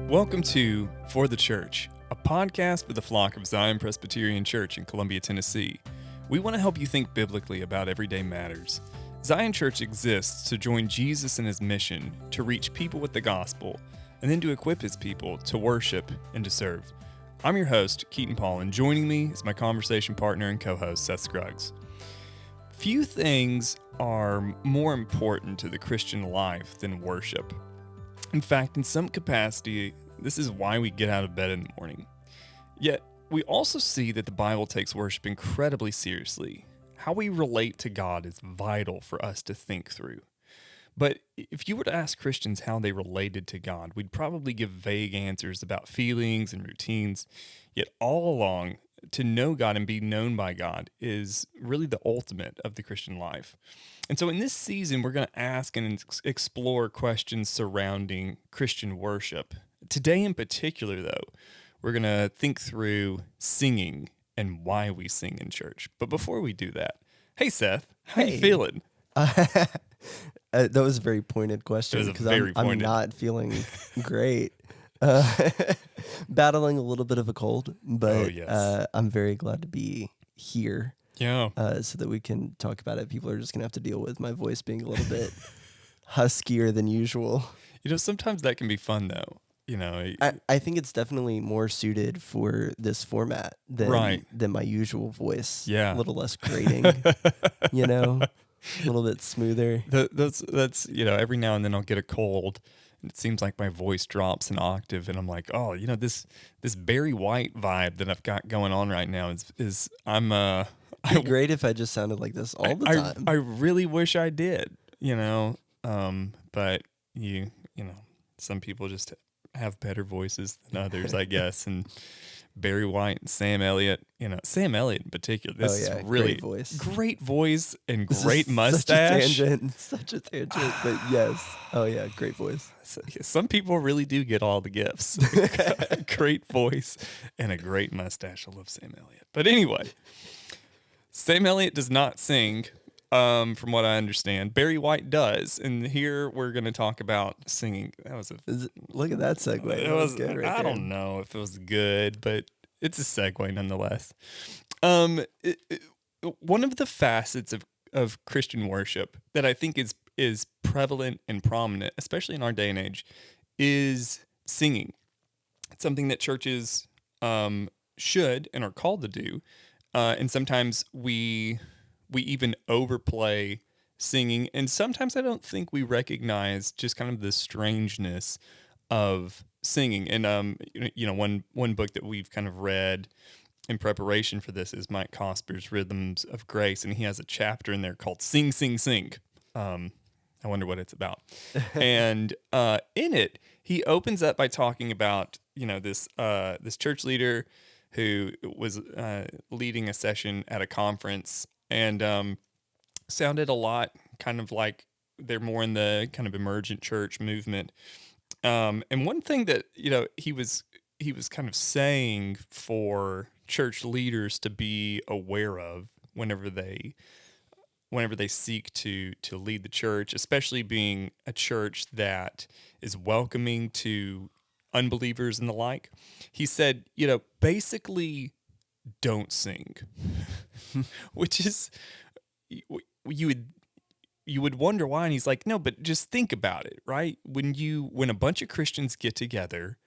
Welcome to For the Church, a podcast with the flock of Zion Presbyterian Church in Columbia, Tennessee. We want to help you think biblically about everyday matters. Zion Church exists to join Jesus in his mission to reach people with the gospel and then to equip his people to worship and to serve. I'm your host, Keaton Paul, and joining me is my conversation partner and co-host, Seth Scruggs. Few things are more important to the Christian life than worship. In fact, in some capacity, this is why we get out of bed in the morning. Yet, we also see that the Bible takes worship incredibly seriously. How we relate to God is vital for us to think through. But if you were to ask Christians how they related to God, we'd probably give vague answers about feelings and routines. Yet all along, to know God and be known by God is really the ultimate of the Christian life. And so in this season, we're going to ask and explore questions surrounding Christian worship. Today in particular, though, we're going to think through singing and why we sing in church. But before we do that, hey, Seth, how you feeling? That was a very pointed question because I'm not feeling great. Battling a little bit of a cold, but I'm very glad to be here. Yeah. So that we can talk about it. People are just going to have to deal with my voice being a little bit huskier than usual. You know, sometimes that can be fun, though. You know, I think it's definitely more suited for this format than my usual voice. Yeah. A little less grating, you know, a little bit smoother. That's every now and then I'll get a cold. It seems like my voice drops an octave, and I'm like, oh, this Barry White vibe that I've got going on right now is I'm It'd be great if I just sounded like this all the time. I really wish I did, but some people just have better voices than others, I guess. And Barry White and Sam Elliott in particular. This is really great voice and great mustache. Such a tangent, but yes. Oh yeah, great voice. Some people really do get all the gifts. Great voice and a great mustache. I love Sam Elliott. But anyway, Sam Elliott does not sing, from what I understand. Barry White does, and here we're going to talk about singing. Look at that segue. That was good right I there. don't know if it was good, but it's a segue nonetheless. One of the facets of Christian worship that I think is prevalent and prominent, especially in our day and age, is singing. It's something that churches should and are called to do. And sometimes we even overplay singing, and sometimes I don't think we recognize just kind of the strangeness of singing. And one book that we've kind of read in preparation for this is Mike Cosper's Rhythms of Grace, and he has a chapter in there called "Sing, Sing, Sing." I wonder what it's about. And in it, he opens up by talking about this church leader who was leading a session at a conference, and sounded a lot kind of like they're more in the kind of emergent church movement. And one thing that he was kind of saying for church leaders to be aware of whenever they seek to lead the church, especially being a church that is welcoming to unbelievers and the like. He said, basically don't sing, which is, you would wonder why. And he's like, no, but just think about it, right? When a bunch of Christians get together,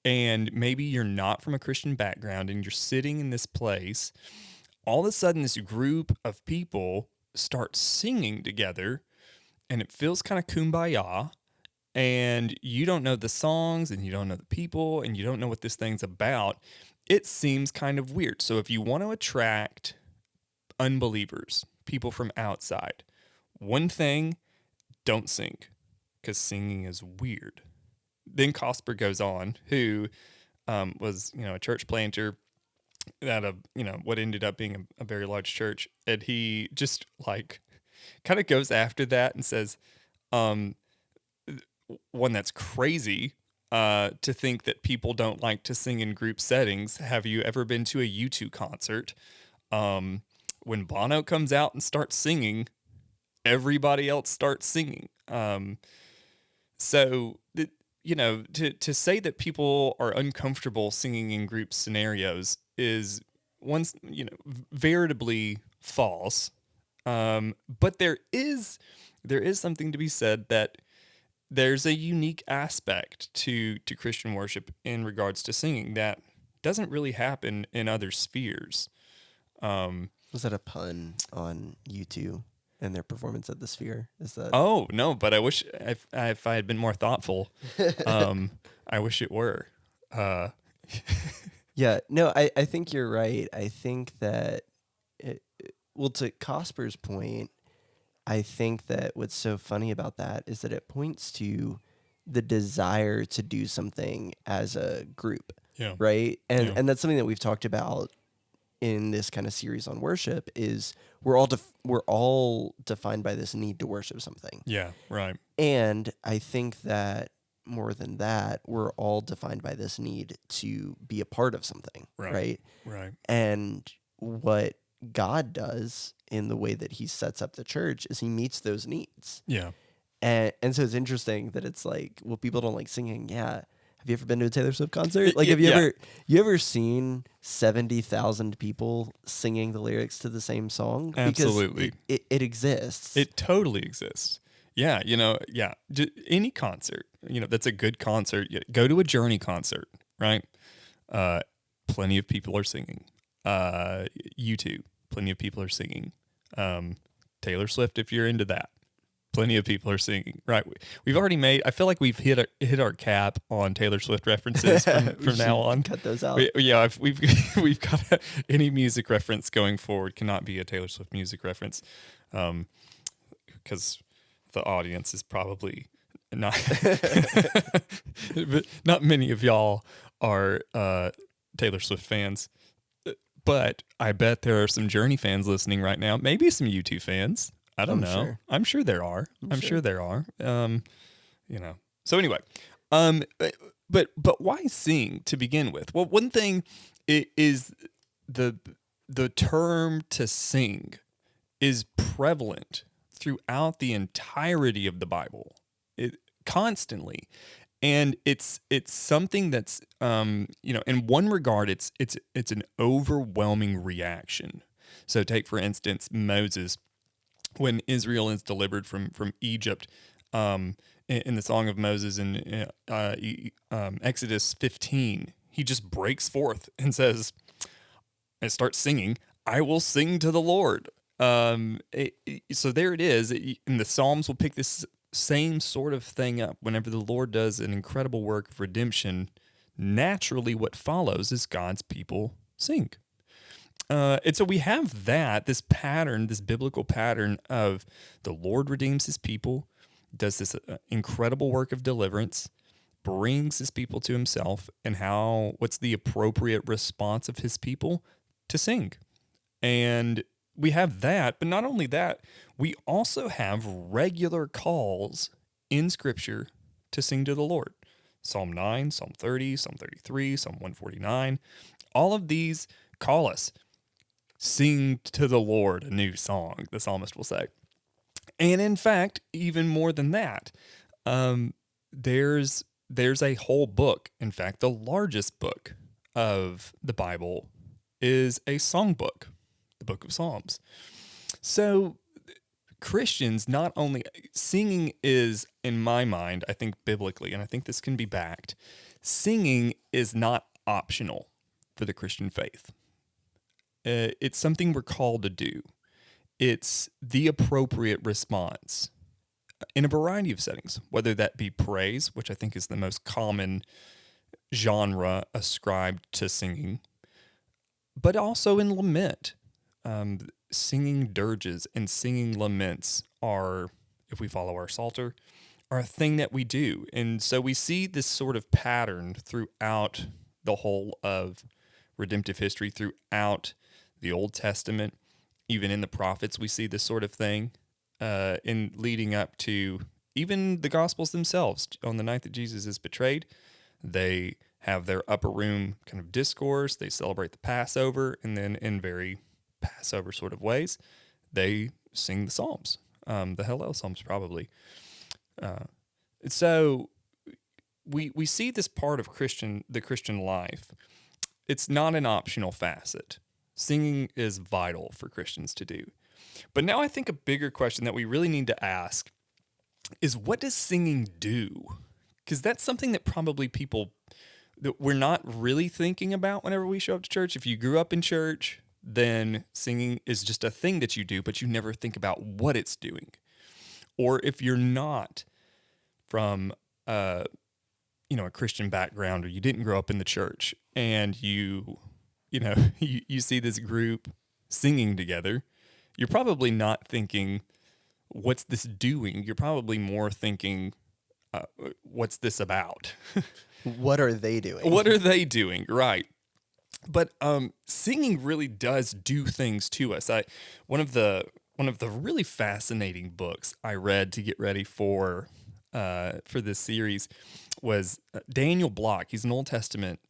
and maybe you're not from a Christian background and you're sitting in this place, all of a sudden this group of people start singing together, and it feels kind of kumbaya, and you don't know the songs, and you don't know the people, and you don't know what this thing's about. It seems kind of weird. So if you want to attract unbelievers, people from outside, one thing, don't sing, because singing is weird. Then Cosper goes on, who was a church planter at what ended up being a very large church, and he just kind of goes after that and says, one that's crazy to think that people don't like to sing in group settings. Have you ever been to a U2 concert? When Bono comes out and starts singing, everybody else starts singing. So to say that people are uncomfortable singing in group scenarios is once, veritably false. But there is something to be said that there's a unique aspect to Christian worship in regards to singing that doesn't really happen in other spheres. Was that a pun on U2 and their performance at the Sphere? Is that? Oh no, but I wish if I had been more thoughtful, I wish it were. Uh, Yeah, no, I think you're right. I think that, well, to Cosper's point, I think that what's so funny about that is that it points to the desire to do something as a group, yeah, right? And yeah, and that's something that we've talked about in this kind of series on worship is we're all defined by this need to worship something. yeah, right, And I think that more than that, we're all defined by this need to be a part of something, right, right? right, And what God does in the way that he sets up the church is he meets those needs. yeah. And so it's interesting that it's like, well, people don't like singing. Yeah. Have you ever been to a Taylor Swift concert? Like, have Yeah, you ever seen 70,000 people singing the lyrics to the same song? absolutely. Because it exists. It totally exists. Yeah, yeah. Any concert, that's a good concert. Go to a Journey concert, right? Plenty of people are singing. U2, plenty of people are singing. Taylor Swift, if you're into that, plenty of people are singing. Right? We've already made. I feel like we've hit our cap on Taylor Swift references from now on. Cut those out. We've got any music reference going forward cannot be a Taylor Swift music reference, because the audience is probably not. But not many of y'all are Taylor Swift fans. But I bet there are some Journey fans listening right now. Maybe some U2 fans. I don't know. Sure. I'm sure there are. I'm sure there are. So anyway, but why sing to begin with? Well, one thing is the term to sing is prevalent throughout the entirety of the Bible, constantly. And it's something that's in one regard it's an overwhelming reaction. So take for instance Moses, when Israel is delivered from Egypt, in the Song of Moses in Exodus 15, he just breaks forth and says, and starts singing, "I will sing to the Lord." So there it is, and the Psalms will pick this same sort of thing up. Whenever the Lord does an incredible work of redemption, naturally what follows is God's people sing. And so we have this pattern, this biblical pattern of the Lord redeems his people, does this incredible work of deliverance, brings his people to himself, and what's the appropriate response of his people? To sing. And we have that, but not only that, we also have regular calls in Scripture to sing to the Lord. Psalm 9, Psalm 30, Psalm 33, Psalm 149. All of these call us. Sing to the Lord a new song, the psalmist will say. And in fact, even more than that, there's a whole book. In fact, the largest book of the Bible is a songbook, the Book of Psalms. So Christians, not only singing is, in my mind, I think biblically, and I think this can be backed, singing is not optional for the Christian faith. It's something we're called to do. It's the appropriate response in a variety of settings, whether that be praise, which I think is the most common genre ascribed to singing, but also in lament. Singing dirges and singing laments are, if we follow our Psalter, are a thing that we do. And so we see this sort of pattern throughout the whole of redemptive history, throughout the Old Testament. Even in the prophets, we see this sort of thing in leading up to even the Gospels themselves. On the night that Jesus is betrayed, they have their upper room kind of discourse. They celebrate the Passover, and then in very Passover sort of ways, they sing the Psalms, the Hallel Psalms probably. So we see this part of the Christian life. It's not an optional facet. Singing is vital for Christians to do. But now I think a bigger question that we really need to ask is, what does singing do? Because that's something that probably people that we're not really thinking about whenever we show up to church. If you grew up in church, then singing is just a thing that you do, but you never think about what it's doing. Or if you're not from a Christian background, or you didn't grow up in the church, and you see this group singing together, you're probably not thinking, what's this doing? You're probably more thinking, what's this about? What are they doing? What are they doing? Right. But singing really does do things to us. One of the really fascinating books I read to get ready for this series was Daniel Block. He's an Old Testament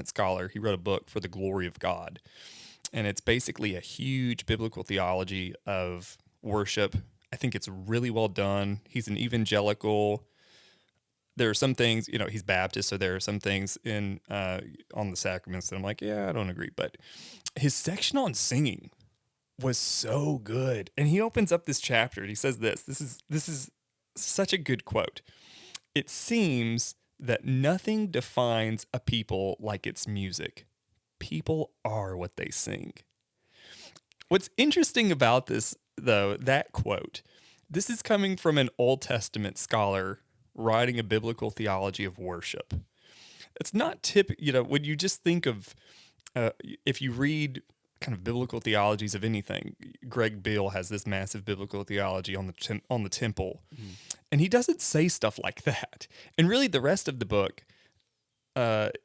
scholar. He wrote a book, For the Glory of God, and it's basically a huge biblical theology of worship. I think it's really well done. He's an evangelical. There are some things, he's Baptist, so there are some things in on the sacraments that I'm like, yeah, I don't agree. But his section on singing was so good, and he opens up this chapter and he says this. This is such a good quote. It seems that nothing defines a people like its music. People are what they sing. What's interesting about this, though, that quote, this is coming from an Old Testament scholar writing a biblical theology of worship. It's not typical, when you just think of, if you read kind of biblical theologies of anything, Greg Beale has this massive biblical theology on the temple, and he doesn't say stuff like that. And really, the rest of the book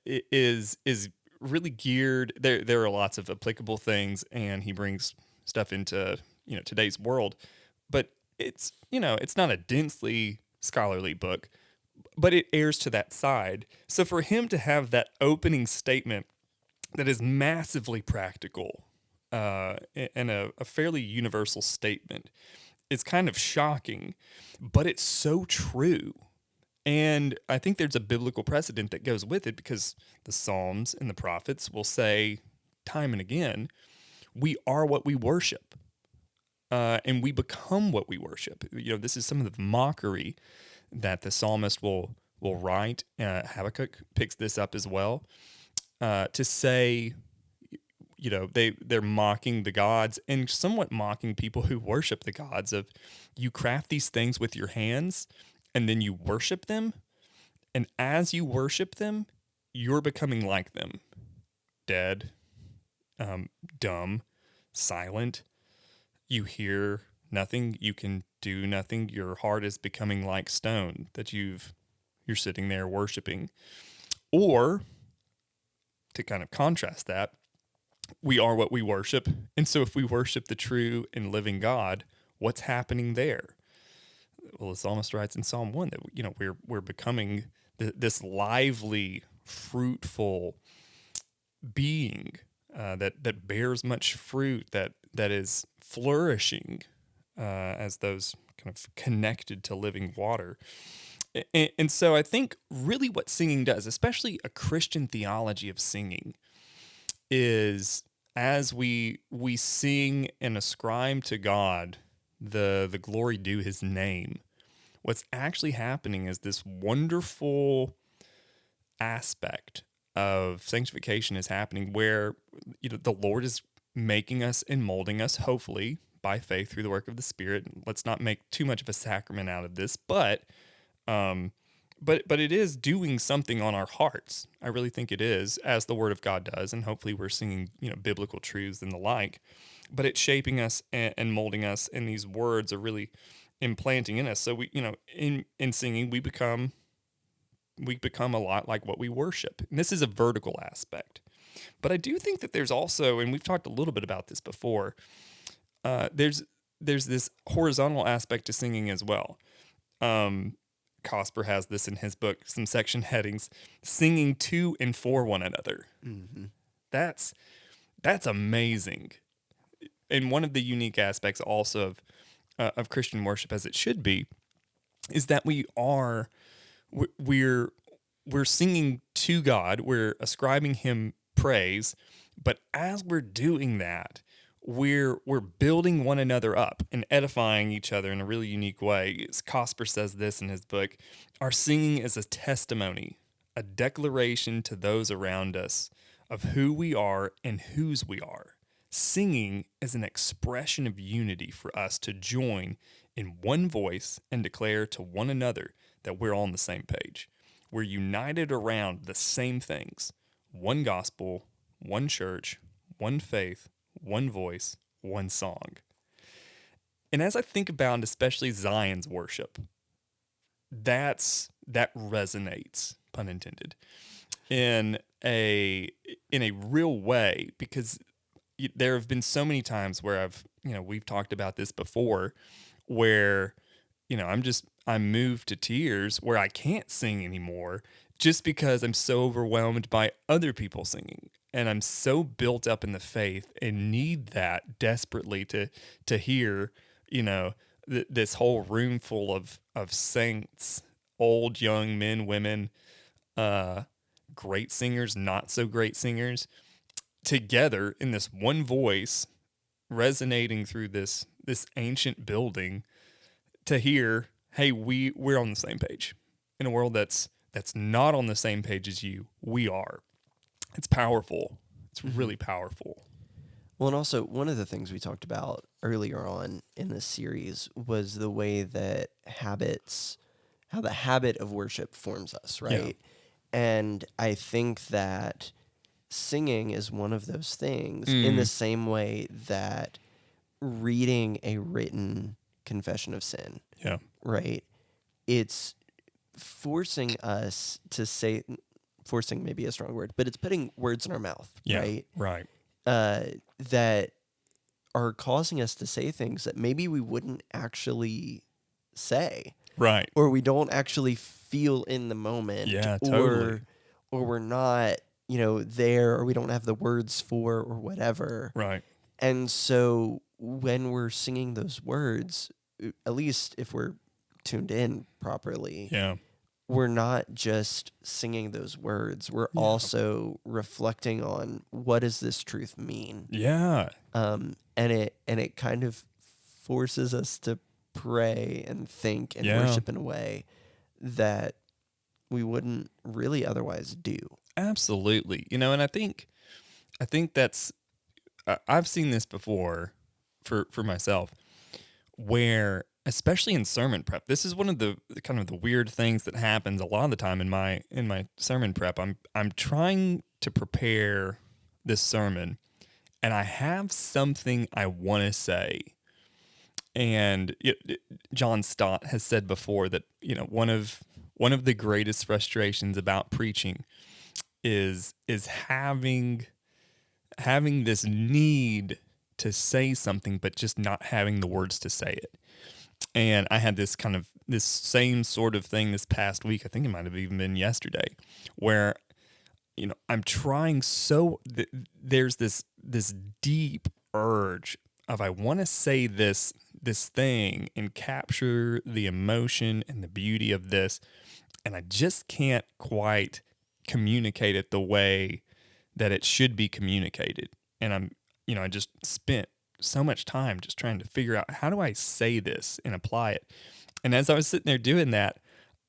is really geared. There are lots of applicable things, and he brings stuff into today's world, but it's not a densely scholarly book, but it airs to that side. So for him to have that opening statement that is massively practical and a fairly universal statement is kind of shocking, but it's so true. And I think there's a biblical precedent that goes with it, because the Psalms and the prophets will say time and again, we are what we worship. And we become what we worship. This is some of the mockery that the psalmist will write. Habakkuk picks this up as well, to say, they're mocking the gods and somewhat mocking people who worship the gods. Of, you craft these things with your hands, and then you worship them, and as you worship them, you're becoming like them, dead, dumb, silent. You hear nothing. You can do nothing. Your heart is becoming like stone that you're sitting there worshiping. Or, to kind of contrast that, we are what we worship. And so if we worship the true and living God, what's happening there? Well, the psalmist writes in Psalm 1 that, we're becoming this lively, fruitful being that bears much fruit, that is flourishing as those kind of connected to living water. And so I think really what singing does, especially a Christian theology of singing, is as we sing and ascribe to God the glory due his name, what's actually happening is this wonderful aspect of sanctification is happening, where the Lord is making us and molding us, hopefully by faith through the work of the Spirit. Let's not make too much of a sacrament out of this, but it is doing something on our hearts. I really think it is, as the Word of God does, and hopefully we're singing biblical truths and the like. But it's shaping us and molding us, and these words are really implanting in us. So we, in singing, we become a lot like what we worship. And this is a vertical aspect. But I do think that there's also, and we've talked a little bit about this before, there's this horizontal aspect to singing as well. Cosper has this in his book, some section headings, singing to and for one another. Mm-hmm. That's amazing. And one of the unique aspects also of Christian worship, as it should be, is that we are we're singing to God, we're ascribing him praise, but as we're doing that, we're building one another up and edifying each other in a really unique way. As Cosper says this in his book, our singing is a testimony, a declaration to those around us of who we are and whose we are. Singing is an expression of unity for us to join in one voice and declare to one another that we're all on the same page. We're united around the same things: one gospel, one church, one faith, one voice, one song. And as I think about especially Zion's worship, that resonates, pun intended, in a real way, because there have been so many times where we've talked about this before, where I'm moved to tears where I can't sing anymore just because I'm so overwhelmed by other people singing. And I'm so built up in the faith and need that desperately to hear, this whole room full of saints, old, young, men, women, great singers, not so great singers, together in this one voice, resonating through this ancient building, to hear, hey, we're on the same page. In a world that's not on the same page as you, we are. It's powerful. It's really powerful. Well, and also one of the things we talked about earlier on in this series was the way that how the habit of worship forms us, right? Yeah. And I think that singing is one of those things, in the same way that reading a written confession of sin, Yeah. right? It's forcing us to say, forcing may be a strong word, but it's putting words in our mouth, Yeah. right? Right. That are causing us to say things that maybe we wouldn't actually say. Right. Or we don't actually feel in the moment. Yeah, totally. Or we're not, there, or we don't have the words for, or whatever. Right. And so when we're singing those words, at least if we're tuned in properly, Yeah. we're not just singing those words. We're also reflecting on, what does this truth mean? Yeah. And it kind of forces us to pray and think and worship in a way that we wouldn't really otherwise do. Absolutely. And I think that's, I've seen this before for myself, where, especially in sermon prep, this is one of the kind of the weird things that happens a lot of the time in my sermon prep. I'm trying to prepare this sermon, and I have something I want to say. And John Stott has said before that one of the greatest frustrations about preaching is having this need to say something, but just not having the words to say it. And I had this same sort of thing this past week. I think it might have even been yesterday, where I'm trying there's this deep urge of, I want to say this thing and capture the emotion and the beauty of this, and I just can't quite communicate it the way that it should be communicated. And I just spent so much time just trying to figure out, how do I say this and apply it? And as I was sitting there doing that,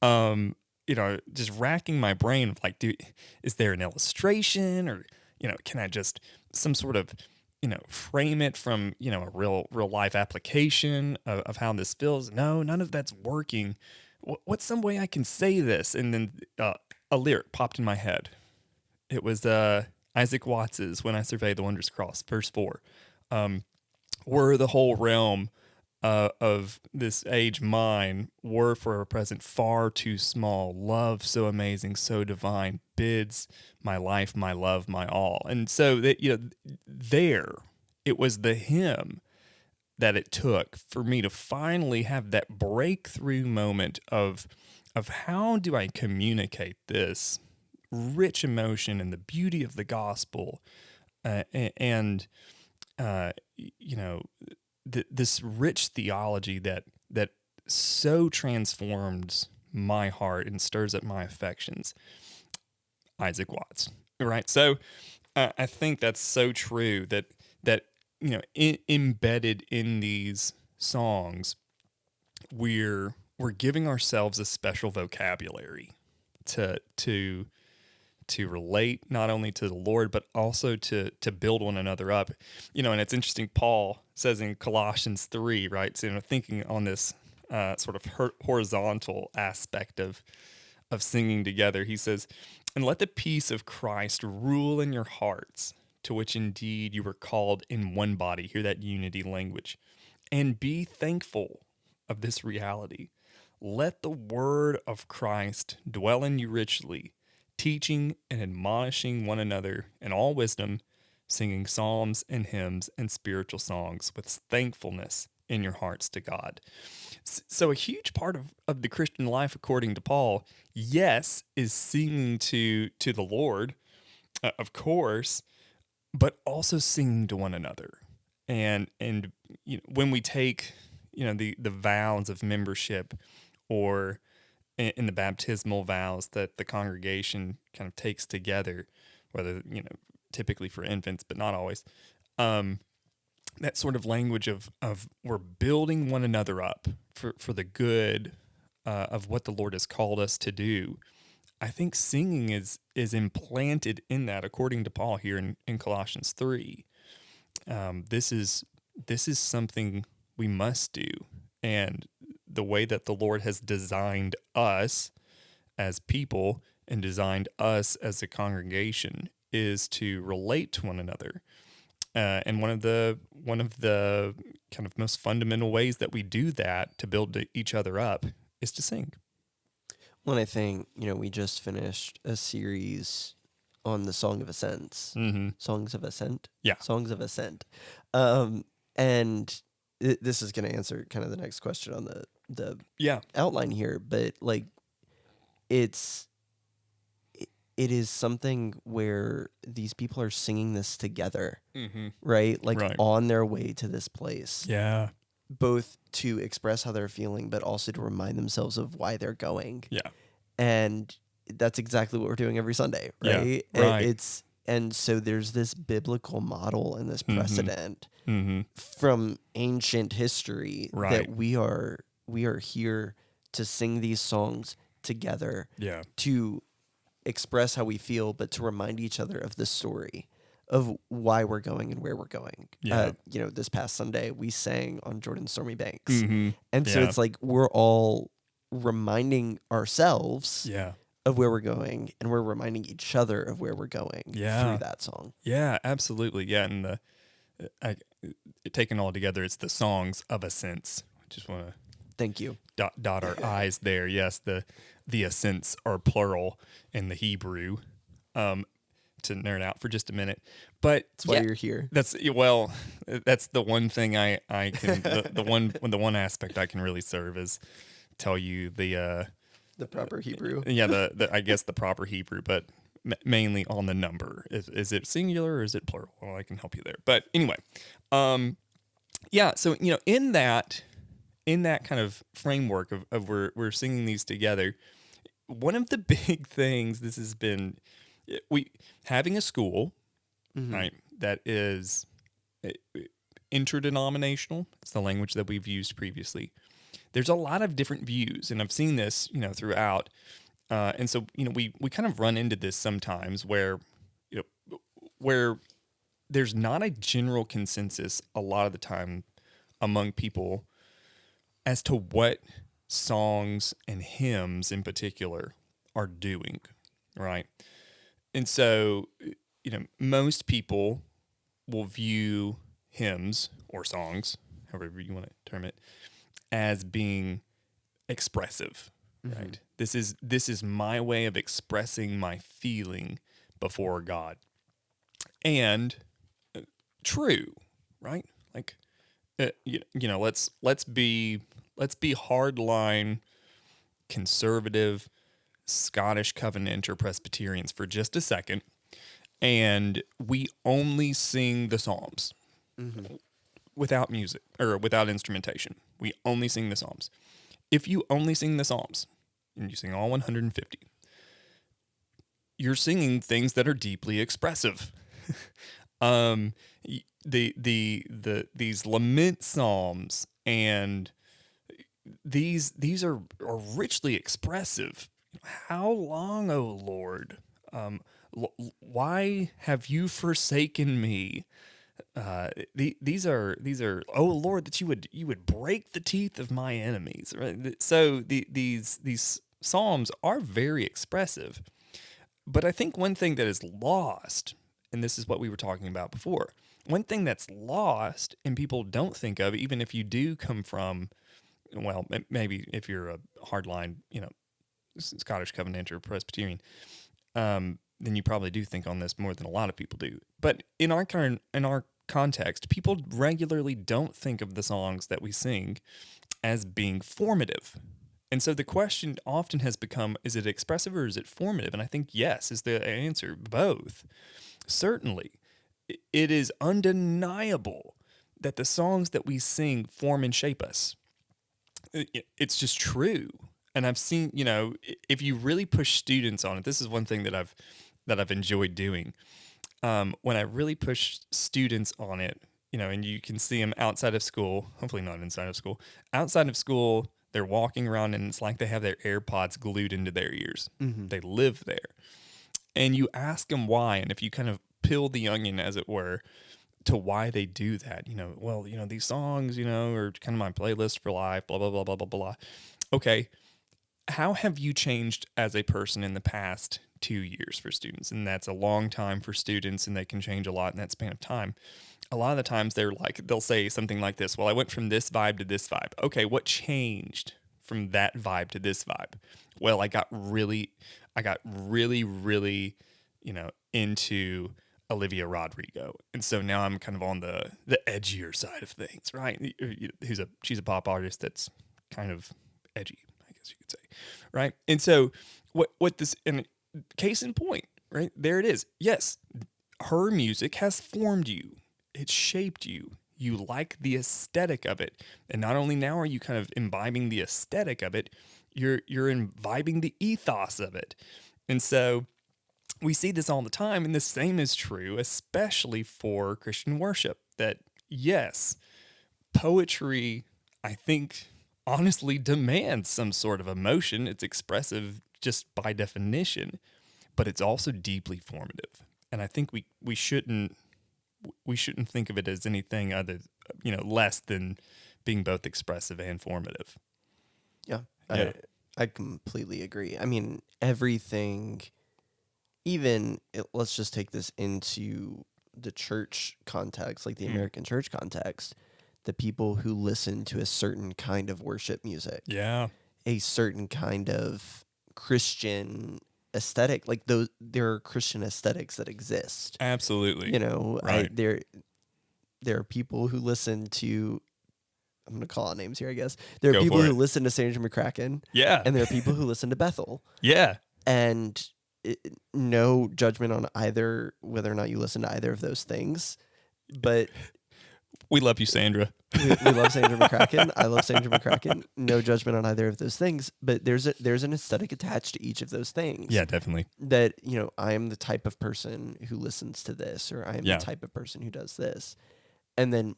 just racking my brain of like, is there an illustration, or, can I just some sort of, frame it from, a real life application of how this feels? No, none of that's working. What's some way I can say this? And then a lyric popped in my head. It was Isaac Watts's "When I Survey the Wondrous Cross," verse 4. Were the whole realm of this age mine, were for a present far too small, love so amazing, so divine, bids my life, my love, my all. And so that, there, it was the hymn that it took for me to finally have that breakthrough moment of how do I communicate this rich emotion and the beauty of the gospel, this rich theology that so transforms my heart and stirs up my affections. Isaac Watts, right? So I think that's so true that embedded in these songs, we're giving ourselves a special vocabulary to relate not only to the Lord but also to build one another up. And it's interesting. Paul says in Colossians 3, right? So thinking on this sort of horizontal aspect of singing together, he says, "And let the peace of Christ rule in your hearts, to which indeed you were called in one body." Hear that unity language. "And be thankful of this reality. Let the word of Christ dwell in you richly, teaching and admonishing one another in all wisdom, singing psalms and hymns and spiritual songs with thankfulness in your hearts to God." So a huge part of the Christian life, according to Paul, yes, is singing to the Lord, of course, but also singing to one another. And when we take the vows of membership, or in the baptismal vows that the congregation kind of takes together, whether typically for infants, but not always. That sort of language of we're building one another up for the good of what the Lord has called us to do. I think singing is implanted in that, according to Paul here in Colossians 3. This is something we must do, and the way that the Lord has designed us as people and designed us as a congregation is to relate to one another. And one of the kind of most fundamental ways that we do that to build each other up is to sing. Well, I think, we just finished a series on the Song of Ascents. Mm-hmm. Songs of Ascent? Yeah. Songs of Ascent. And this is going to answer kind of the next question on the outline here, but it is something where these people are singing this together, right? Right. On their way to this place. Yeah. Both to express how they're feeling, but also to remind themselves of why they're going. Yeah. And that's exactly what we're doing every Sunday, right? Yeah, right. And so there's this biblical model and this precedent from ancient history that we are here to sing these songs together, to express how we feel, but to remind each other of the story of why we're going and where we're going. Yeah. This past Sunday we sang on Jordan's Stormy Banks, and so it's like we're all reminding ourselves of where we're going, and we're reminding each other of where we're going through that song. Yeah, absolutely. Yeah, and taken all together, it's the songs of ascents. I just want to thank you. Dot our I's there. Yes, the ascents are plural in the Hebrew. To nerd out for just a minute, but that's why you're here. That's the one thing I can the one aspect I can really serve is tell you the proper Hebrew. Yeah, I guess the proper Hebrew, but mainly on the number. Is it singular or is it plural? Well, I can help you there. But anyway, so in that kind of framework of we're singing these together, one of the big things this has been, we having a school, right, that is interdenominational. It's the language that we've used previously. There's a lot of different views, and I've seen this, throughout. And so, we kind of run into this sometimes where there's not a general consensus a lot of the time among people as to what songs and hymns in particular are doing, right? And so, most people will view hymns or songs, however you want to term it, as being expressive, right? This is my way of expressing my feeling before God. And true, right? Like, let's be hardline conservative Scottish Covenanter Presbyterians for just a second, and we only sing the Psalms without music or without instrumentation. We only sing the Psalms. If you only sing the Psalms, and you sing all 150, you're singing things that are deeply expressive. These lament psalms and these are richly expressive. How long, O Lord? Why have you forsaken me? These are oh Lord, that you would break the teeth of my enemies. Right? So these psalms are very expressive. But I think one thing that is lost, and this is what we were talking about before, one thing that's lost and people don't think of, even if you do come from, well, maybe if you're a hardline, Scottish Covenant or Presbyterian, then you probably do think on this more than a lot of people do. But in our context, people regularly don't think of the songs that we sing as being formative. And so the question often has become, is it expressive or is it formative? And I think yes is the answer, both. Certainly, it is undeniable that the songs that we sing form and shape us. It's just true. And I've seen, if you really push students on it, this is one thing that I've enjoyed doing. When I really push students on it, and you can see them outside of school, hopefully not inside of school, outside of school, they're walking around and it's like they have their AirPods glued into their ears. Mm-hmm. They live there. And you ask them why, and if you kind of peel the onion, as it were, to why they do that, these songs, are kind of my playlist for life, blah, blah, blah, blah, blah, blah. Okay, how have you changed as a person in the past 2 years for students? And that's a long time for students, and they can change a lot in that span of time. A lot of the times they'll say something like this, well, I went from this vibe to this vibe. Okay, what changed from that vibe to this vibe? Well, I got really, really, into Olivia Rodrigo. And so now I'm kind of on the edgier side of things, right? She's a pop artist that's kind of edgy, I guess you could say, right? And so what this, and case in point, right? There it is. Yes, her music has formed you. It shaped you. You like the aesthetic of it. And not only now are you kind of imbibing the aesthetic of it, you're imbibing the ethos of it. And so we see this all the time, and the same is true, especially for Christian worship, that yes, poetry, I think, honestly demands some sort of emotion. It's expressive just by definition, but it's also deeply formative. And I think we shouldn't think of it as anything other, less than being both expressive and formative. Yeah. I completely agree. I mean, everything, let's just take this into the church context, like the American church context, the people who listen to a certain kind of worship music. Yeah. A certain kind of Christian aesthetic, like there are Christian aesthetics that exist. Absolutely. Right. There are people who listen to, I'm going to call out names here, I guess. There are people who listen to Sandra McCracken. Yeah. And there are people who listen to Bethel. Yeah. And no judgment on either, whether or not you listen to either of those things. But we love you, Sandra. we love Sandra McCracken. I love Sandra McCracken. No judgment on either of those things. But there's an aesthetic attached to each of those things. Yeah, definitely. That, I am the type of person who listens to this, or I am the type of person who does this. And then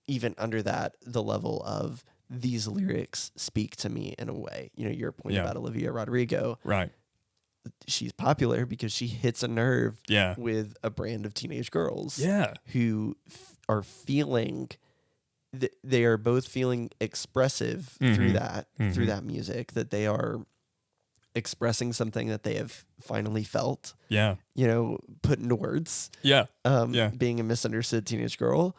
even under that, the level of these lyrics speak to me in a way. Your point about Olivia Rodrigo. Right. She's popular because she hits a nerve Yeah. with a brand of teenage girls. Yeah. Who are feeling, they are both feeling expressive through that music, that they are expressing something that they have finally felt. Yeah. Put into words. Yeah. Being a misunderstood teenage girl.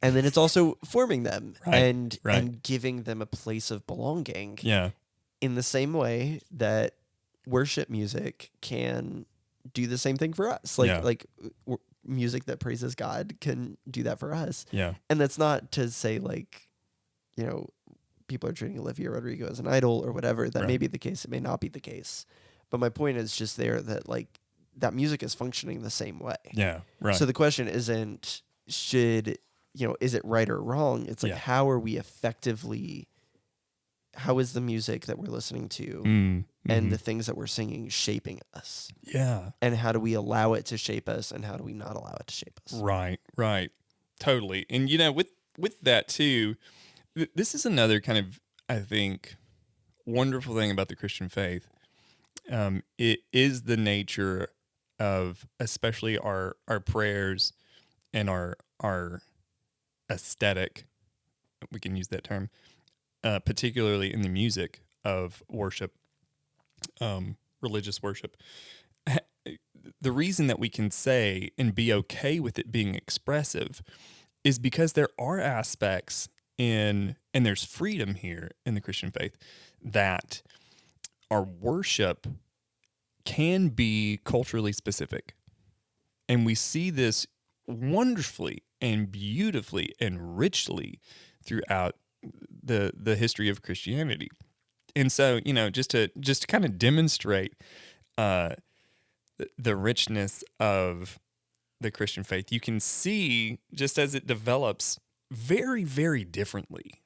And then it's also forming them and giving them a place of belonging. Yeah. In the same way that worship music can do the same thing for us. Like music that praises God can do that for us. Yeah. And that's not to say people are treating Olivia Rodrigo as an idol or whatever. That may be the case. It may not be the case. But my point is just there that that music is functioning the same way. Yeah. Right. So the question isn't is it right or wrong? It's how are we effectively how is the music that we're listening to and the things that we're singing shaping us? Yeah. And how do we allow it to shape us, and how do we not allow it to shape us? Right, right. Totally. And with that too, this is another kind of, I think, wonderful thing about the Christian faith. It is the nature of especially our prayers and our aesthetic, we can use that term, particularly in the music of worship, religious worship. The reason that we can say and be okay with it being expressive is because there are aspects and there's freedom here in the Christian faith that our worship can be culturally specific. And we see this wonderfully and beautifully and richly throughout the history of Christianity. And so, just to kind of demonstrate the richness of the Christian faith, you can see just as it develops very, very differently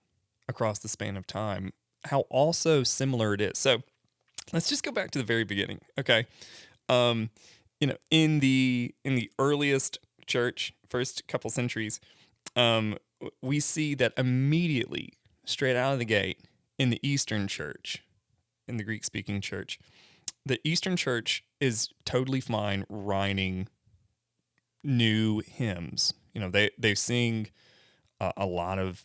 across the span of time, how also similar it is. So let's just go back to the very beginning. Okay. In the earliest church, first couple centuries, we see that immediately straight out of the gate in the Eastern church, in the Greek-speaking church, the Eastern church is totally fine writing new hymns. They sing a lot of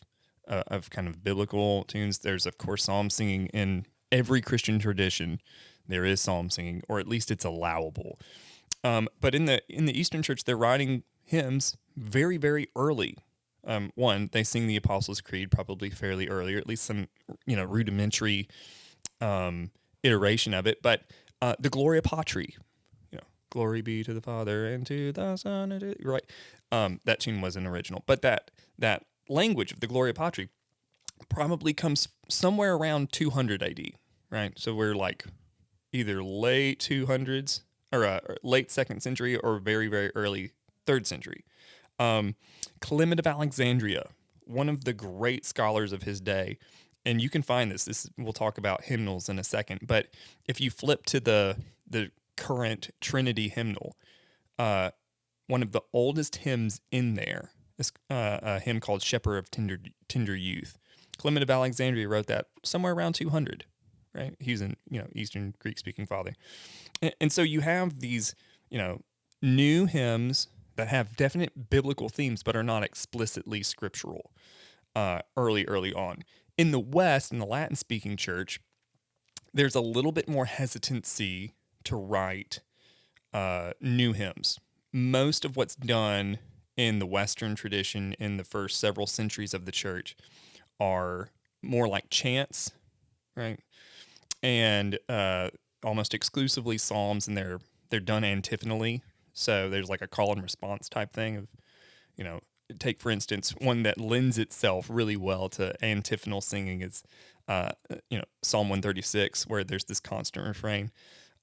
kind of biblical tunes. There's of course psalm singing in every Christian tradition. There is psalm singing, or at least it's allowable. But in the Eastern church, they're writing hymns very, very early. One, they sing the Apostles' Creed probably fairly early, or at least some rudimentary iteration of it. But the Gloria Patri, glory be to the Father and to the Son, and right? That tune wasn't original, but that language of the Gloria Patri probably comes somewhere around 200 AD, right? So we're like either late 200s or late 2nd century or very, very early 3rd century. Clement of Alexandria, one of the great scholars of his day, and you can find this. We'll talk about hymnals in a second, but if you flip to the current Trinity Hymnal, one of the oldest hymns in there is a hymn called Shepherd of Tender Youth. Clement of Alexandria wrote that somewhere around 200, right? He's an Eastern Greek-speaking father. And so you have these, new hymns that have definite biblical themes but are not explicitly scriptural early on. In the West, in the Latin-speaking church, there's a little bit more hesitancy to write new hymns. Most of what's done in the Western tradition in the first several centuries of the church are more like chants, right? And almost exclusively psalms, and they're done antiphonally. So there's like a call and response type thing of, take for instance, one that lends itself really well to antiphonal singing is, Psalm 136, where there's this constant refrain.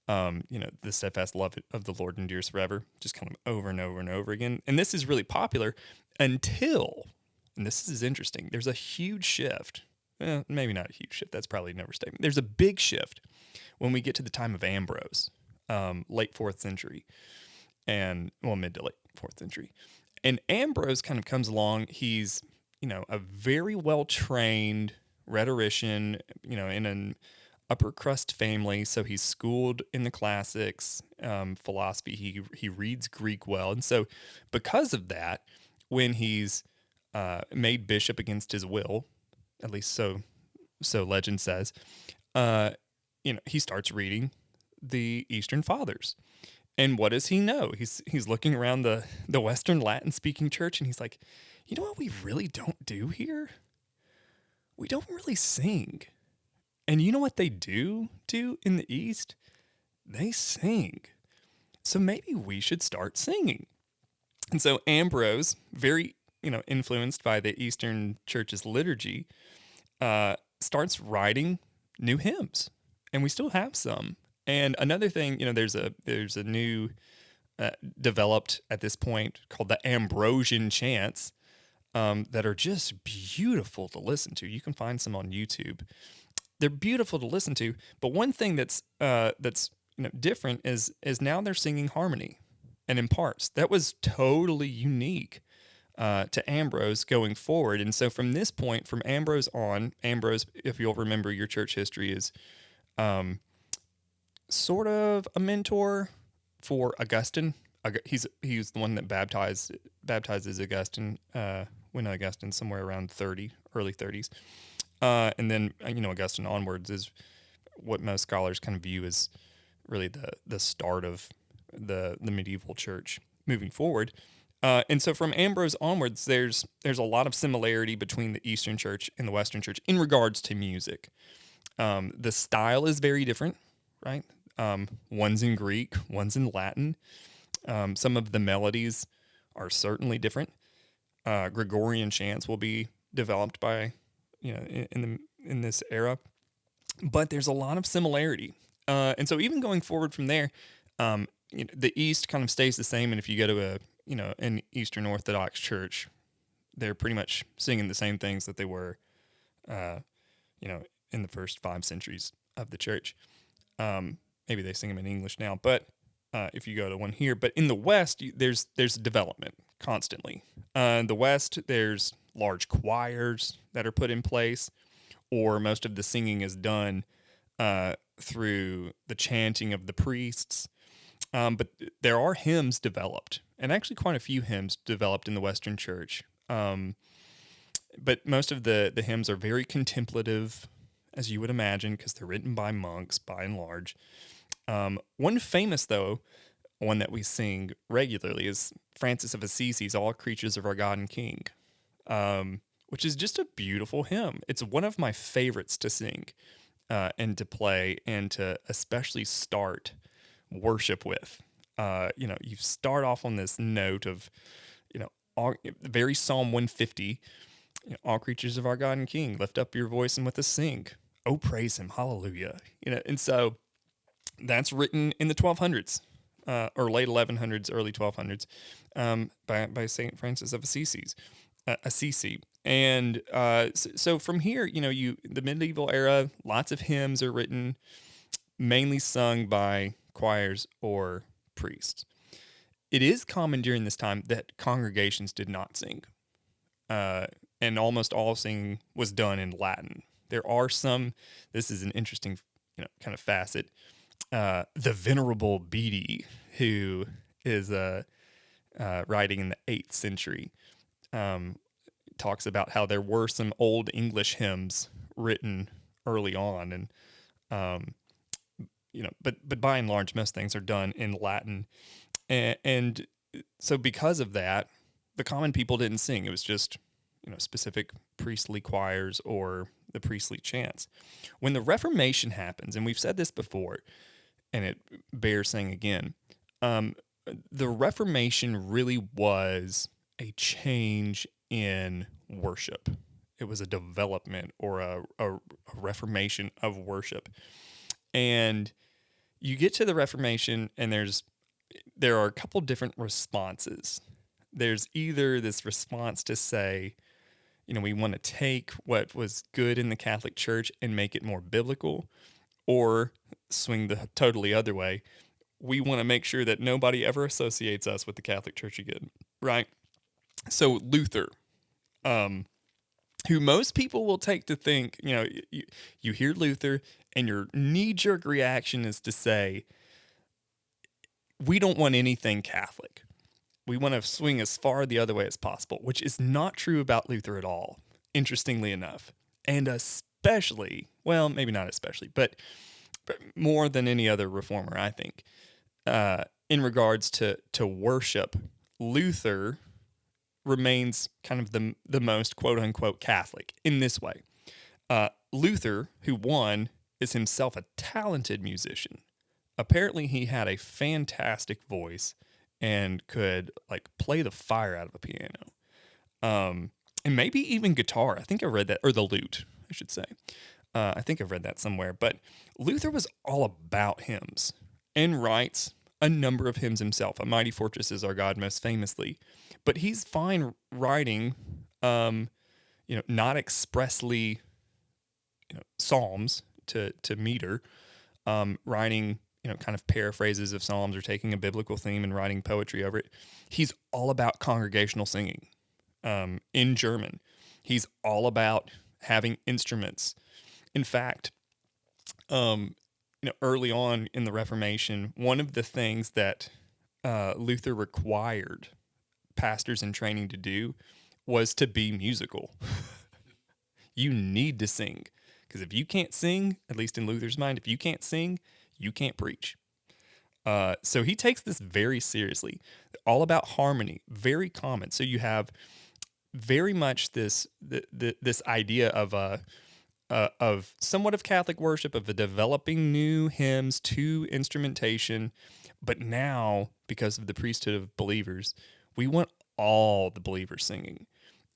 The steadfast love of the Lord endures forever, just kind of over and over and over again. And this is really popular until, and this is interesting, there's a huge shift. Maybe not a huge shift. That's probably an overstatement. There's a big shift when we get to the time of Ambrose, late 4th century, mid to late 4th century. And Ambrose kind of comes along. He's, a very well-trained rhetorician, in an upper crust family. So he's schooled in the classics, philosophy. He reads Greek well. And so because of that, when he's made bishop against his will, at least so legend says, he starts reading the Eastern Fathers. And what does he know? He's looking around the Western Latin-speaking church, and he's like, you know what we really don't do here? We don't really sing. And you know what they do in the East? They sing. So maybe we should start singing. And so Ambrose, very influenced by the Eastern Church's liturgy, starts writing new hymns, and we still have some. And another thing, there's a new developed at this point called the Ambrosian chants that are just beautiful to listen to. You can find some on YouTube. they're beautiful to listen to. But one thing that's different is now they're singing harmony and in parts. That was totally unique to Ambrose going forward. And so from this point, from Ambrose on, Ambrose, if you'll remember your church history, is sort of a mentor for Augustine. He's the one that baptizes Augustine when Augustine's somewhere around early 30s. And then, Augustine onwards is what most scholars kind of view as really the start of the medieval church moving forward. And so from Ambrose onwards, there's a lot of similarity between the Eastern Church and the Western Church in regards to music. The style is very different, right? One's in Greek, one's in Latin. Some of the melodies are certainly different. Gregorian chants will be developed by, in this era, but there's a lot of similarity. And so even going forward from there, the East kind of stays the same. And if you go to an Eastern Orthodox church, they're pretty much singing the same things that they were, in the first 5 centuries of the church. Maybe they sing them in English now, but if you go to one here, but in the West, there's development constantly. In the West, there's large choirs that are put in place, or most of the singing is done through the chanting of the priests. But there are hymns developed, and actually quite a few hymns developed in the Western Church. But most of the hymns are very contemplative, as you would imagine, because they're written by monks by and large. One famous, though, one that we sing regularly is Francis of Assisi's All Creatures of Our God and King, which is just a beautiful hymn. It's one of my favorites to sing and to play and to especially start worship with. You start off on this note of, very Psalm 150, all creatures of our God and King, lift up your voice and with us sing. Oh, praise him, hallelujah. And so that's written in the 1200s, or late 1100s, early 1200s, by Saint Francis of Assisi. And so from here, the medieval era, lots of hymns are written, mainly sung by choirs or priests. It is common during this time that congregations did not sing, and almost all singing was done in Latin. There are some. This is an interesting, kind of facet. The Venerable Bede, who is writing in the 8th century, talks about how there were some old English hymns written early on, and but by and large, most things are done in Latin, and so because of that, the common people didn't sing. It was just specific priestly choirs or the priestly chants. When the Reformation happens, and we've said this before, and it bears saying again, the Reformation really was a change in worship. It was a development or a reformation of worship. And you get to the Reformation, and there are a couple different responses. There's either this response to say, we want to take what was good in the Catholic Church and make it more biblical, or swing the totally other way. We want to make sure that nobody ever associates us with the Catholic Church again, right? So Luther, who most people will take to think, you hear Luther and your knee-jerk reaction is to say, we don't want anything Catholic. We want to swing as far the other way as possible, which is not true about Luther at all, interestingly enough. And especially, well, maybe not especially, but more than any other reformer, I think, in regards to worship, Luther remains kind of the most quote-unquote Catholic in this way. Luther, who won, is himself a talented musician. Apparently, he had a fantastic voice and could play the fire out of a piano, and maybe even guitar. I think I read that, or the lute, I should say. I think I've read that somewhere. But Luther was all about hymns and writes a number of hymns himself. A Mighty Fortress is Our God, most famously. But he's fine writing, not expressly psalms to meter, writing kind of paraphrases of psalms or taking a biblical theme and writing poetry over it. He's all about congregational singing in German. He's all about having instruments. In fact, early on in the Reformation, one of the things that Luther required pastors in training to do was to be musical. You need to sing, because if you can't sing, at least in Luther's mind, if you can't sing, you can't preach. So he takes this very seriously. All about harmony, very common. So you have very much this idea of somewhat of Catholic worship, of a developing new hymns to instrumentation. But now, because of the priesthood of believers, we want all the believers singing.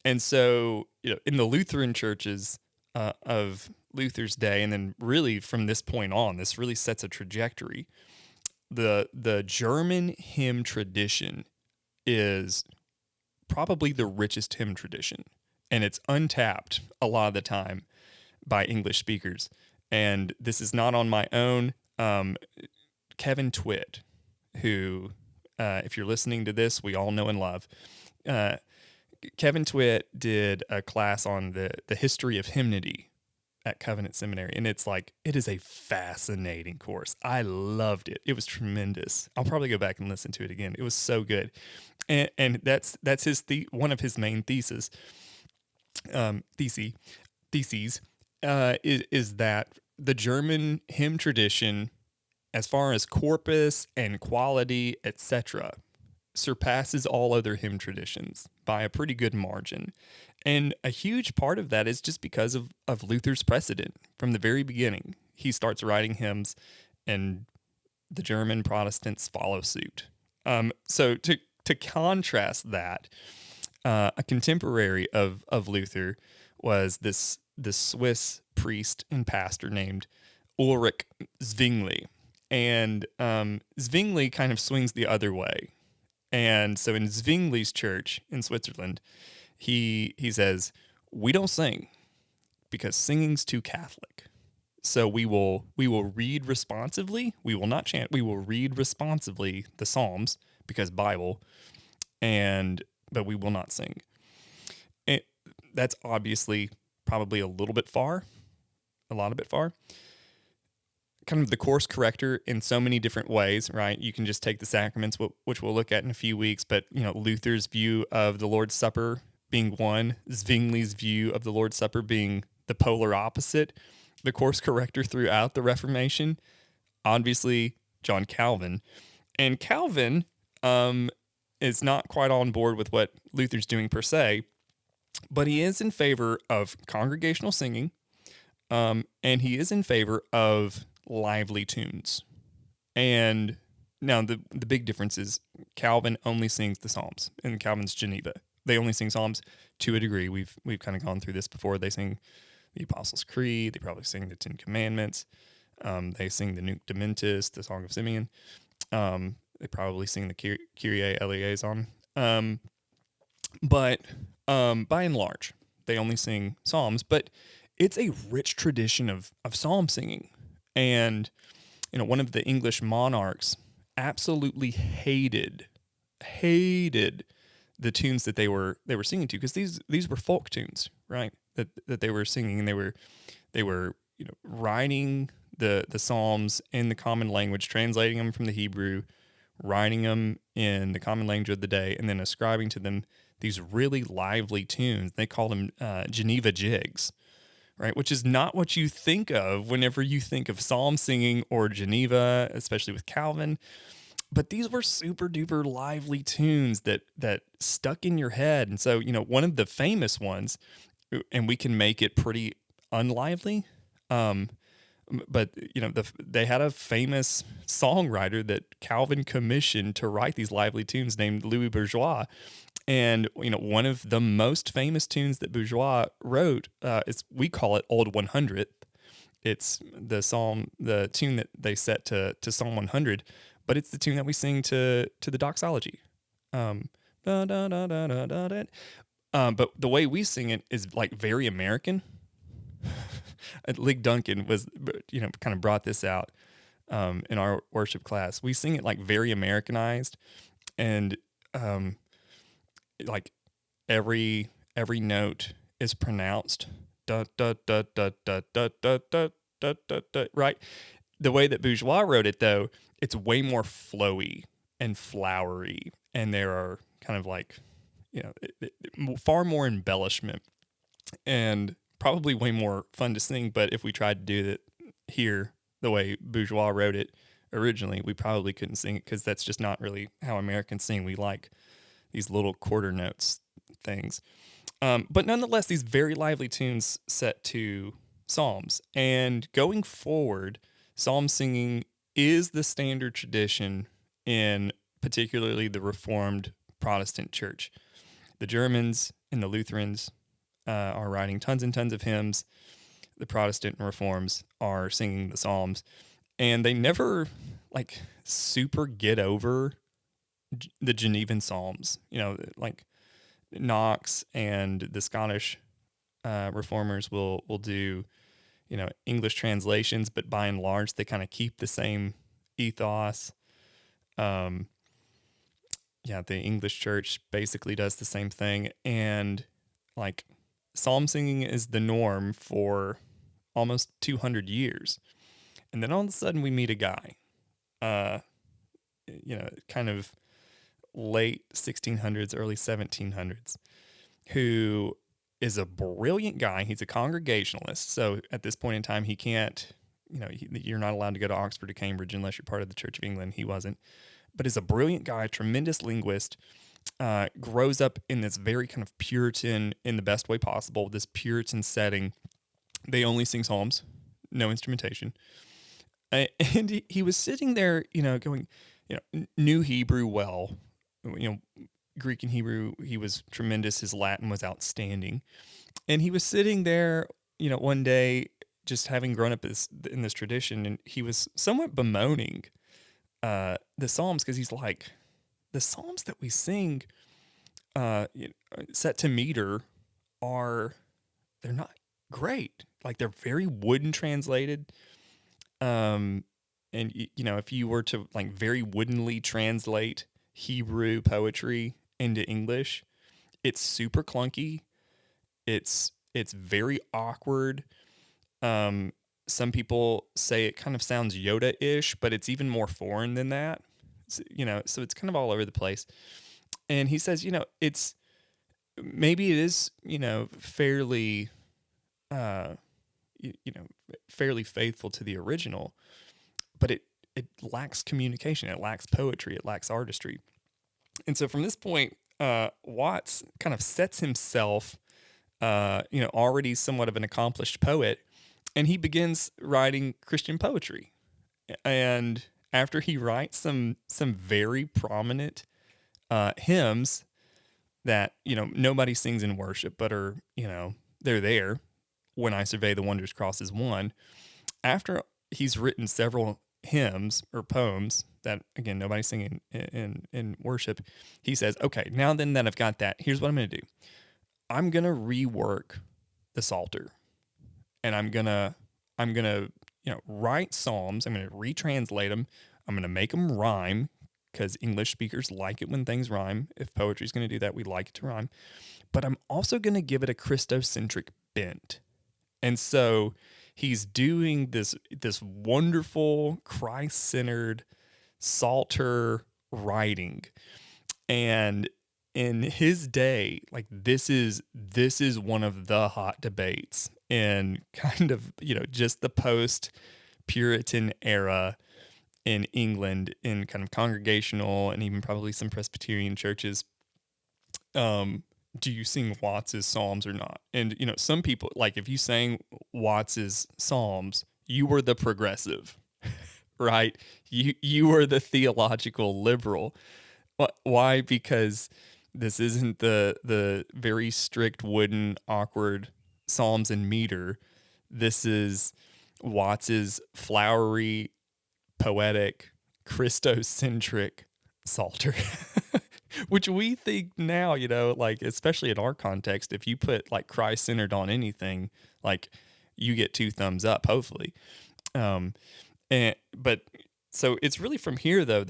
And so, in the Lutheran churches of Luther's day, and then really from this point on, this really sets a trajectory. The German hymn tradition is probably the richest hymn tradition, and it's untapped a lot of the time by English speakers. And this is not on my own. Kevin Twitt, who, if you're listening to this, we all know and love. Kevin Twitt did a class on the history of hymnody at Covenant Seminary, and it is a fascinating course. I loved it. It was tremendous. I'll probably go back and listen to it again. It was so good, and that's his one of his main theses. Theses is that the German hymn tradition, as far as corpus and quality, etc., surpasses all other hymn traditions by a pretty good margin. And a huge part of that is just because of Luther's precedent. From the very beginning, he starts writing hymns, and the German Protestants follow suit. So to contrast that, a contemporary of Luther was this Swiss priest and pastor named Ulrich Zwingli. And Zwingli kind of swings the other way. And so in Zwingli's church in Switzerland, he says, we don't sing because singing's too Catholic. So we will read responsively. We will not chant. We will read responsively the Psalms because Bible, but we will not sing. That's obviously probably a lot bit far. Kind of the course corrector in so many different ways, right? You can just take the sacraments, which we'll look at in a few weeks, but Luther's view of the Lord's Supper being one, Zwingli's view of the Lord's Supper being the polar opposite. The course corrector throughout the Reformation, obviously John Calvin. And Calvin is not quite on board with what Luther's doing per se, but he is in favor of congregational singing, and he is in favor of lively tunes. And now the big difference is Calvin only sings the Psalms in Calvin's Geneva. They only sing Psalms to a degree. We've kind of gone through this before. They sing the Apostles' Creed. They probably sing the Ten Commandments. They sing the Nunc Dimittis, the Song of Simeon. They probably sing the Kyrie Eleison. But by and large, they only sing Psalms. But it's a rich tradition of psalm singing. And one of the English monarchs absolutely hated the tunes that they were singing to, because these were folk tunes, right? That they were singing, and they were writing the psalms in the common language, translating them from the Hebrew, writing them in the common language of the day, and then ascribing to them these really lively tunes. They called them Geneva jigs. Right, which is not what you think of whenever you think of psalm singing or Geneva, especially with Calvin. But these were super duper lively tunes that stuck in your head. And so, one of the famous ones, and we can make it pretty unlively, but they had a famous songwriter that Calvin commissioned to write these lively tunes named Louis Bourgeois. And one of the most famous tunes that Bourgeois wrote we call it Old 100th. It's the tune that they set to Psalm 100, but it's the tune that we sing to the doxology. But the way we sing it is like very American. Lig Duncan was, kind of brought this out in our worship class. We sing it like very Americanized, and like every note is pronounced da da da da da da da da da da da, right? The way that Bourgeois wrote it, though, it's way more flowy and flowery, and there are kind of like, far more embellishment, and probably way more fun to sing. But if we tried to do it here the way Bourgeois wrote it originally, we probably couldn't sing it, because that's just not really how Americans sing. We like these little quarter notes things. But nonetheless, these very lively tunes set to psalms. And going forward, psalm singing is the standard tradition in particularly the Reformed Protestant church. The Germans and the Lutherans are writing tons and tons of hymns. The Protestant and Reforms are singing the psalms. And they never like super get over the Genevan psalms. Like Knox and the Scottish reformers will do English translations, but by and large they kind of keep the same ethos. The English church basically does the same thing, and like psalm singing is the norm for almost 200 years. And then all of a sudden we meet a guy, kind of late 1600s, early 1700s, who is a brilliant guy. He's a Congregationalist. So at this point in time, he can't, you're not allowed to go to Oxford or Cambridge unless you're part of the Church of England. He wasn't. But is a brilliant guy, tremendous linguist, grows up in this very kind of Puritan, in the best way possible, this Puritan setting. They only sing psalms, no instrumentation. And he was sitting there, going, knew Hebrew well, Greek and Hebrew, he was tremendous. His Latin was outstanding. And he was sitting there, one day, just having grown up in this tradition, and he was somewhat bemoaning the Psalms, because he's like, the Psalms that we sing set to meter they're not great. Like, they're very wooden translated. And, if you were to like very woodenly translate Hebrew poetry into English, it's super clunky. It's very awkward. Some people say it kind of sounds Yoda-ish, but it's even more foreign than that. So it's kind of all over the place. And he says, it's maybe it is, fairly, fairly faithful to the original, but it lacks communication. It lacks poetry. It lacks artistry. And so from this point, Watts kind of sets himself, already somewhat of an accomplished poet, and he begins writing Christian poetry. And after he writes some very prominent hymns that, nobody sings in worship, but are, they're there. When I Survey the Wondrous Cross is one. After he's written several hymns or poems that, again, nobody's singing in worship, he says, okay, now then that I've got that, here's what I'm going to do. I'm going to rework the Psalter, and I'm going to write psalms. I'm going to retranslate them. I'm going to make them rhyme, because English speakers like it when things rhyme. If poetry is going to do that, we like it to rhyme. But I'm also going to give it a Christocentric bent. And so he's doing this wonderful Christ-centered Psalter writing. And in his day, like this is one of the hot debates in kind of, just the post-Puritan era in England, in kind of Congregational and even probably some Presbyterian churches. Do you sing Watts's Psalms or not? And, some people, like, if you sang Watts's Psalms, you were the progressive, right? You were the theological liberal. Why? Because this isn't the very strict, wooden, awkward Psalms in meter. This is Watts's flowery, poetic, Christocentric Psalter. Which we think now, like, especially in our context, if you put like Christ-centered on anything, like, you get 2 thumbs up, hopefully. But so it's really from here though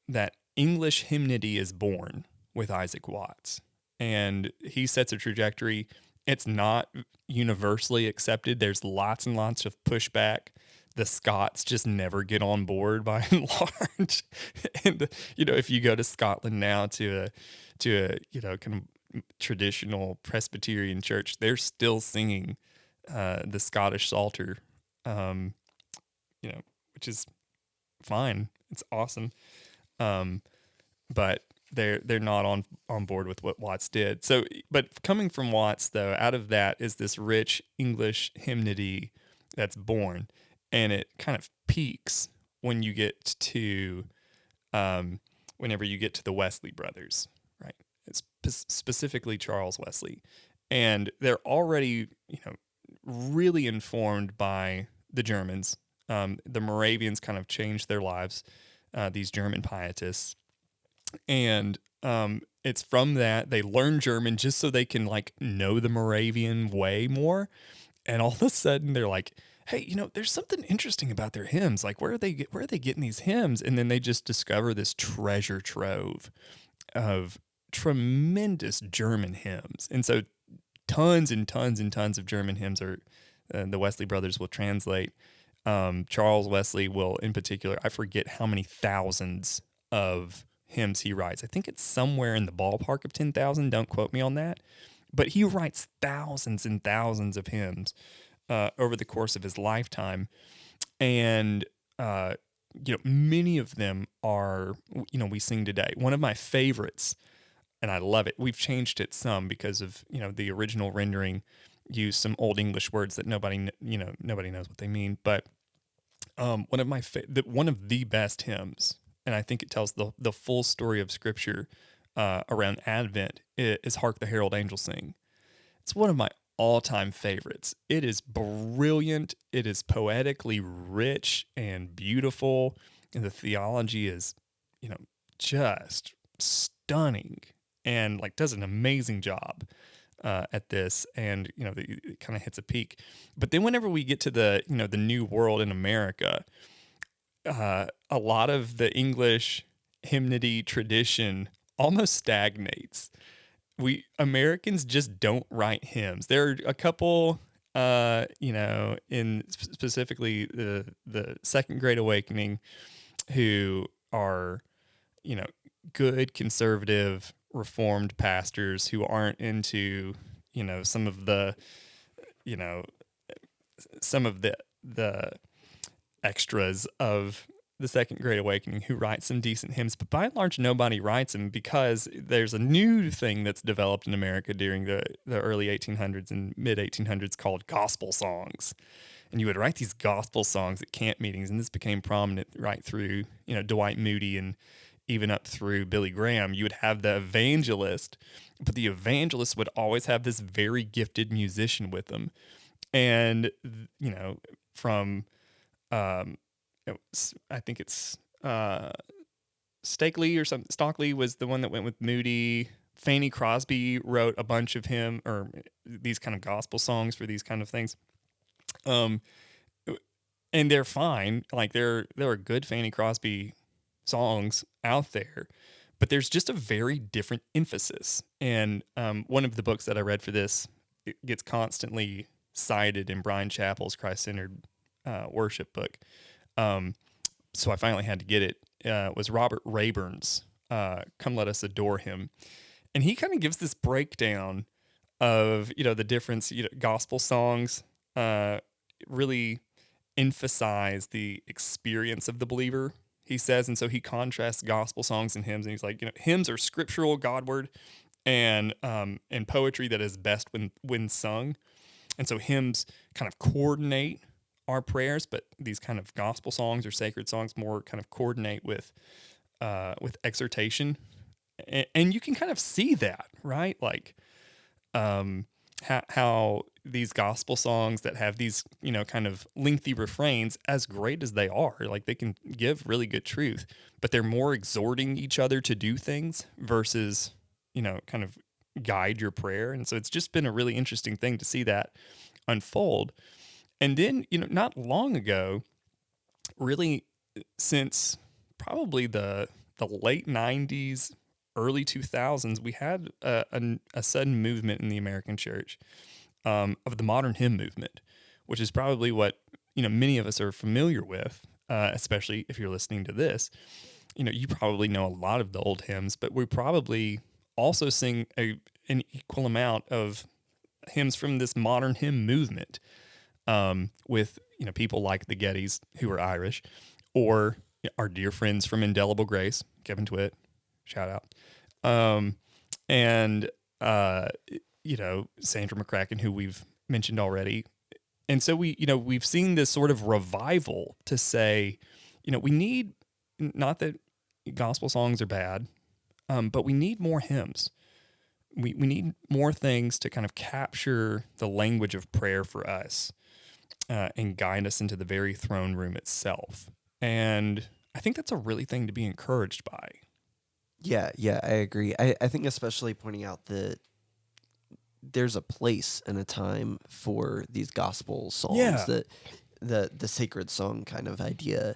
that English hymnody is born with Isaac Watts, and he sets a trajectory. It's not universally accepted. There's lots and lots of pushback. The Scots just never get on board by and large. And if you go to Scotland now to a kind of traditional Presbyterian church, they're still singing the Scottish Psalter, which is fine. It's awesome. But they're not on board with what Watts did. So, but coming from Watts though, out of that is this rich English hymnody that's born, and it kind of peaks when you get to, whenever you get to the Wesley brothers, right? It's specifically Charles Wesley, and they're already really informed by the Germans. The Moravians kind of changed their lives, these German pietists. And it's from that they learn German just so they can know the Moravian way more. And all of a sudden they're like, hey, there's something interesting about their hymns. Like, where are they getting these hymns? And then they just discover this treasure trove of tremendous German hymns. And so tons and tons and tons of German hymns are the Wesley brothers will translate. Charles Wesley will, in particular, I forget how many thousands of hymns he writes. I think it's somewhere in the ballpark of 10,000. Don't quote me on that. But he writes thousands and thousands of hymns over the course of his lifetime. And, many of them are, we sing today. One of my favorites, and I love it. We've changed it some because of, the original rendering used some Old English words that nobody knows what they mean. But one of the best hymns, and I think it tells the full story of Scripture around Advent, is "Hark the Herald Angels Sing." It's one of my all-time favorites. It is brilliant. It is poetically rich and beautiful, and the theology is, just stunning, and does an amazing job at this. And it kind of hits a peak. But then whenever we get to the the New World in America, a lot of the English hymnody tradition almost stagnates. We Americans just don't write hymns. There are a couple, in specifically the Second Great Awakening, who are, good conservative Reformed pastors who aren't into, some of the extras of the Second Great Awakening, who write some decent hymns, but by and large, nobody writes them because there's a new thing that's developed in America during the early 1800s and mid 1800s called gospel songs. And you would write these gospel songs at camp meetings, and this became prominent right through, Dwight Moody and even up through Billy Graham. You would have the evangelist, but the evangelist would always have this very gifted musician with them. And, from I think it's Stakely or something. Stockley was the one that went with Moody. Fanny Crosby wrote a bunch of these kind of gospel songs for these kind of things. And they're fine. There are good Fanny Crosby songs out there, but there's just a very different emphasis. And one of the books that I read for this, it gets constantly cited in Brian Chappell's Christ-Centered worship book. So I finally had to get it. Was Robert Rayburn's "Come Let Us Adore Him," and he kind of gives this breakdown of the difference. Gospel songs really emphasize the experience of the believer, he says, and so he contrasts gospel songs and hymns, and he's like, hymns are scriptural, Godward, and poetry that is best when sung, and so hymns kind of coordinate our prayers, but these kind of gospel songs or sacred songs more kind of coordinate with exhortation, and you can kind of see that, right? How these gospel songs that have these kind of lengthy refrains, as great as they are, they can give really good truth, but they're more exhorting each other to do things versus kind of guide your prayer. And so it's just been a really interesting thing to see that unfold. And then, not long ago, really since probably the late 90s, early 2000s, we had a sudden movement in the American church of the modern hymn movement, which is probably what many of us are familiar with, especially if you're listening to this. You probably know a lot of the old hymns, but we probably also sing an equal amount of hymns from this modern hymn movement, with people like the Gettys, who are Irish, or our dear friends from Indelible Grace, Kevin Twitt, shout out, and Sandra McCracken, who we've mentioned already. And so we've seen this sort of revival to say, we need, not that gospel songs are bad, but we need more hymns. We need more things to kind of capture the language of prayer for us, and guide us into the very throne room itself. And I think that's a really thing to be encouraged by. Yeah, I agree. I think especially pointing out that there's a place and a time for these gospel songs, Yeah. that the sacred song kind of idea,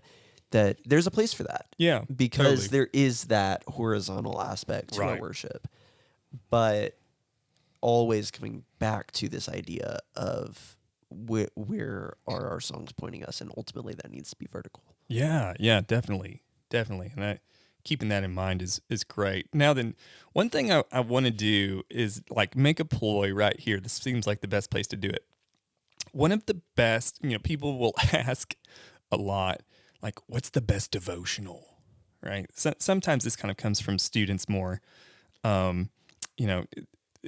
that there's a place for that. Yeah, Because totally. there is that horizontal aspect to our Right. worship. But always coming back to this idea of where are our songs pointing us, and ultimately that needs to be vertical. Yeah, definitely. And keeping that in mind is great. Now then, one thing I want to do is like make a ploy right here. This seems like the best place to do it. One of the best, people will ask a lot, like, what's the best devotional, right? So, sometimes this kind of comes from students more.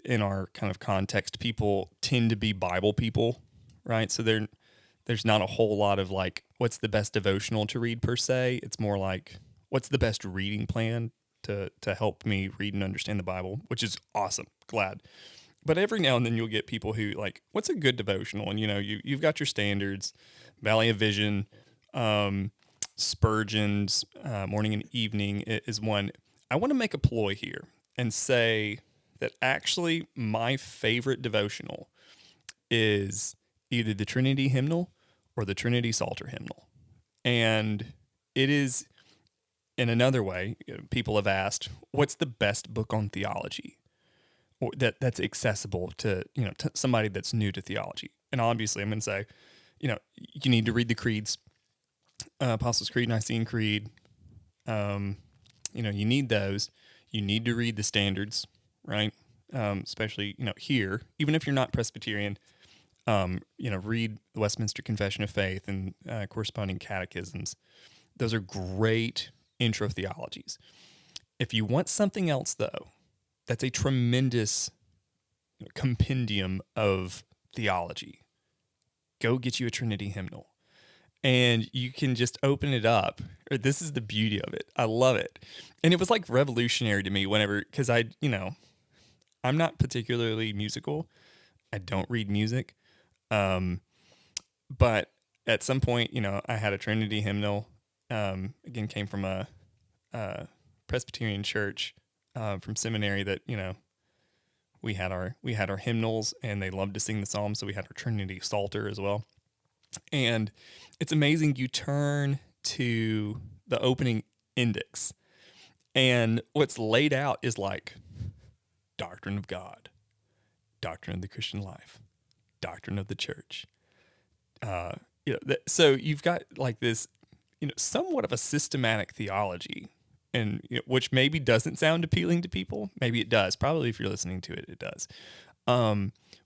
In our kind of context, people tend to be Bible people, right? So there's not a whole lot of like, what's the best devotional to read per se. It's more like, what's the best reading plan to help me read and understand the Bible, which is awesome. Glad. But every now and then you'll get people who like, what's a good devotional? And you've got your standards, Valley of Vision, Spurgeon's Morning and Evening is one. I want to make a ploy here and say that actually my favorite devotional is either the Trinity Hymnal or the Trinity Psalter Hymnal. And it is, in another way, people have asked, what's the best book on theology, or that's accessible to, to somebody that's new to theology? And obviously I'm going to say, you need to read the creeds, Apostles' Creed, Nicene Creed. You need those. You need to read the standards, right? Especially, here, even if you're not Presbyterian, read the Westminster Confession of Faith and corresponding catechisms. Those are great intro theologies. If you want something else, though, that's a tremendous compendium of theology, go get you a Trinity Hymnal. And you can just open it up. This is the beauty of it. I love it. And it was like revolutionary to me because I'm not particularly musical. I don't read music. But at some point, I had a Trinity Hymnal. Again, came from a Presbyterian church, from seminary that, we had our hymnals, and they loved to sing the Psalms. So we had our Trinity Psalter as well. And it's amazing. You turn to the opening index, and what's laid out is like doctrine of God, doctrine of the Christian life, doctrine of the church. So you've got like this, somewhat of a systematic theology, and which maybe doesn't sound appealing to people. Maybe it does. Probably if you're listening to it, it does.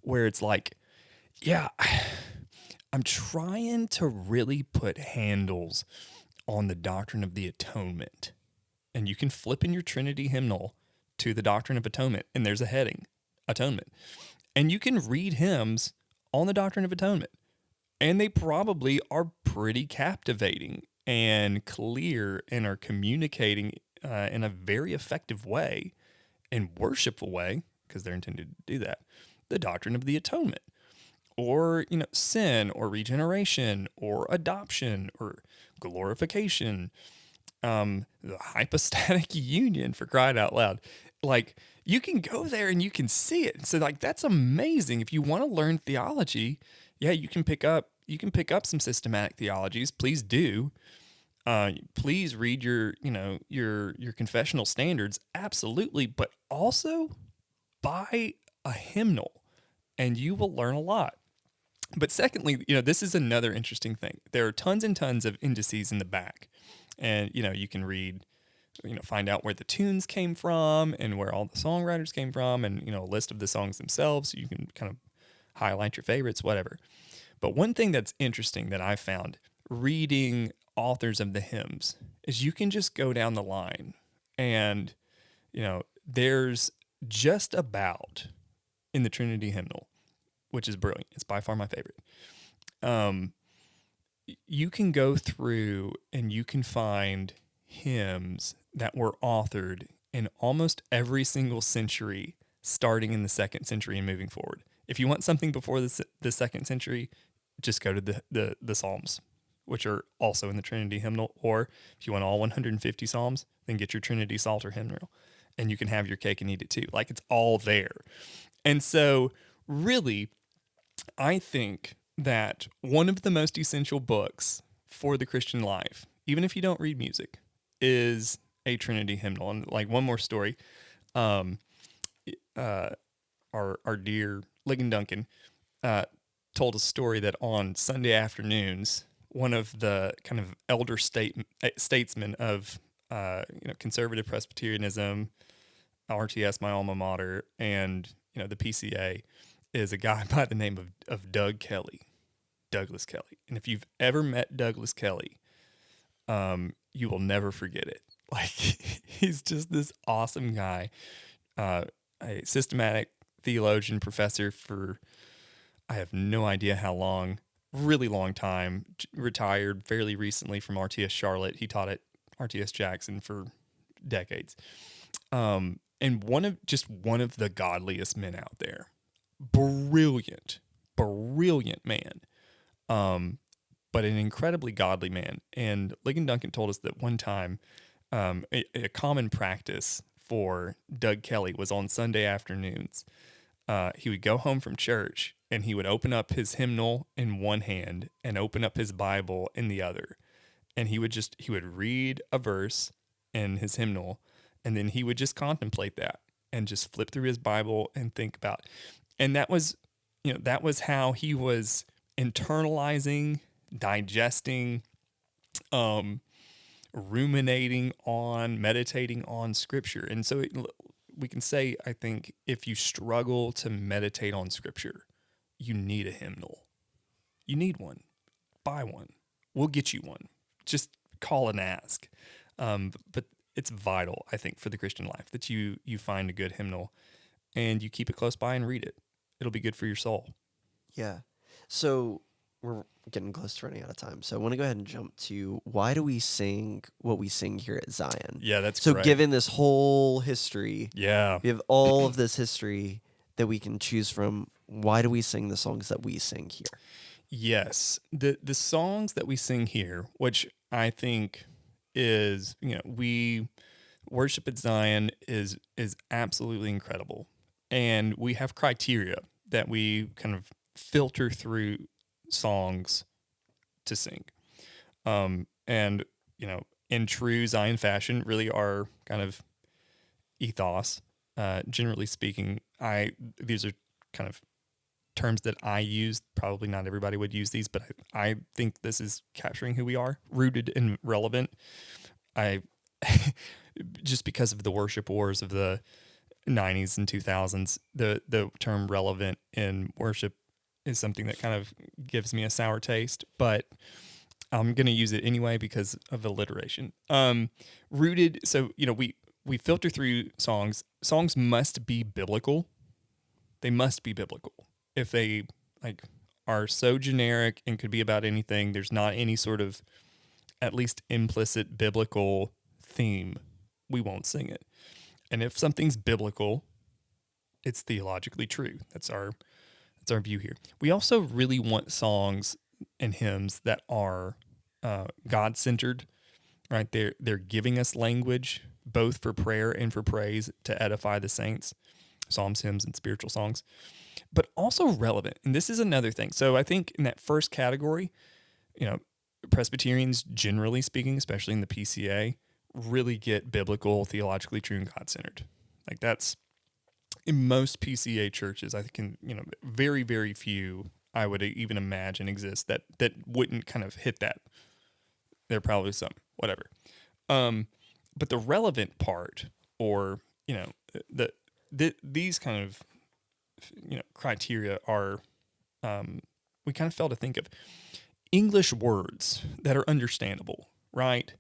Where it's like, yeah, I'm trying to really put handles on the doctrine of the atonement. And you can flip in your Trinity Hymnal to the doctrine of atonement, and there's a heading, atonement. And you can read hymns on the doctrine of atonement. And they probably are pretty captivating and clear, and are communicating in a very effective way and worshipful way, because they're intended to do that, the doctrine of the atonement. Or, sin, or regeneration, or adoption, or glorification, the hypostatic union, for crying out loud. Like, you can go there and you can see it. So, like, that's amazing. If you want to learn theology, yeah, you can pick up, You can pick up some systematic theologies. Please do. Please read your confessional standards. Absolutely. But also buy a hymnal and you will learn a lot. But secondly, this is another interesting thing. There are tons and tons of indices in the back. And, you can read, find out where the tunes came from and where all the songwriters came from and, a list of the songs themselves. You can kind of highlight your favorites, whatever. But one thing that's interesting that I found reading authors of the hymns is you can just go down the line and, there's just about in the Trinity Hymnal, which is brilliant. It's by far my favorite. You can go through and you can find hymns that were authored in almost every single century, starting in the 2nd century and moving forward. If you want something before the 2nd century, just go to the Psalms, which are also in the Trinity Hymnal. Or if you want all 150 Psalms, then get your Trinity Psalter Hymnal, and you can have your cake and eat it too. Like, it's all there. And so, really, I think that one of the most essential books for the Christian life, even if you don't read music, is a Trinity Hymnal. And like, one more story, our dear Ligon Duncan told a story that on Sunday afternoons, one of the kind of elder statesmen of conservative Presbyterianism, RTS, my alma mater, and the PCA, is a guy by the name of Douglas Kelly. And if you've ever met Douglas Kelly, you will never forget it. Like, he's just this awesome guy, a systematic theologian, professor for, I have no idea how long, really long time, retired fairly recently from RTS Charlotte. He taught at RTS Jackson for decades. And one of the godliest men out there. Brilliant man. But an incredibly godly man. And Ligon Duncan told us that one time, a common practice for Doug Kelly was on Sunday afternoons. He would go home from church and he would open up his hymnal in one hand and open up his Bible in the other. And he would read a verse in his hymnal, and then he would just contemplate that and just flip through his Bible and think about. And that was how he was internalizing, digesting, ruminating on, meditating on Scripture. And so we can say, I think, if you struggle to meditate on Scripture, you need a hymnal. You need one. Buy one. We'll get you one. Just call and ask. But it's vital, I think, for the Christian life that you find a good hymnal and you keep it close by and read it. It'll be good for your soul. Yeah. So we're getting close to running out of time. So I want to go ahead and jump to, why do we sing what we sing here at Zion? Yeah, that's so great. Given this whole history, we have all of this history that we can choose from. Why do we sing the songs that we sing here? Yes, the songs that we sing here, which I think is, we worship at Zion is absolutely incredible, and we have criteria that we kind of filter through songs to sing, and in true Zion fashion, really our kind of ethos. Generally speaking, these are kind of terms that I use. Probably not everybody would use these, but I think this is capturing who we are, rooted and relevant. Just because of the worship wars of the 90s and 2000s, the term relevant in worship is something that kind of gives me a sour taste, but I'm going to use it anyway because of alliteration. Rooted, so, we filter through songs. Songs must be biblical. They must be biblical. If they are so generic and could be about anything, there's not any sort of at least implicit biblical theme, we won't sing it. And if something's biblical, it's theologically true. That's our view here. We also really want songs and hymns that are God-centered, right? They're giving us language both for prayer and for praise to edify the saints. psalms, hymns, and spiritual songs, but also relevant. And this is another thing. So I think in that first category, you know, Presbyterians, generally speaking, especially in the PCA, really get biblical, theologically true, and God-centered. Like that's in most PCA churches. I think very, very few I would even imagine exist that wouldn't kind of hit that. There are probably some, whatever. But the relevant part, or these kind of criteria are, we kind of fail to think of English words that are understandable, right?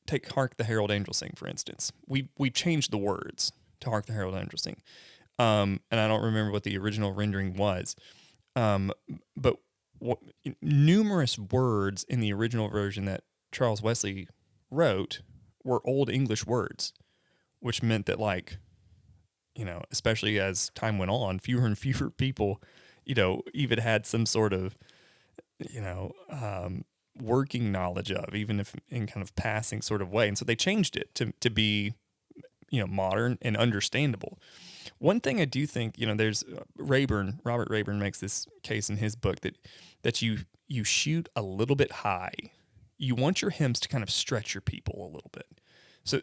Take "Hark the Herald Angels Sing," for instance. We changed the words to "Hark the Herald Angels Sing," and I don't remember what the original rendering was, but numerous words in the original version that Charles Wesley wrote were Old English words, which meant that, especially as time went on, fewer and fewer people, even had some sort of, working knowledge of, even if in kind of passing sort of way. And so they changed it to be, modern and understandable. One thing I do think, there's Robert Rayburn makes this case in his book that you shoot a little bit high. You want your hymns to kind of stretch your people a little bit.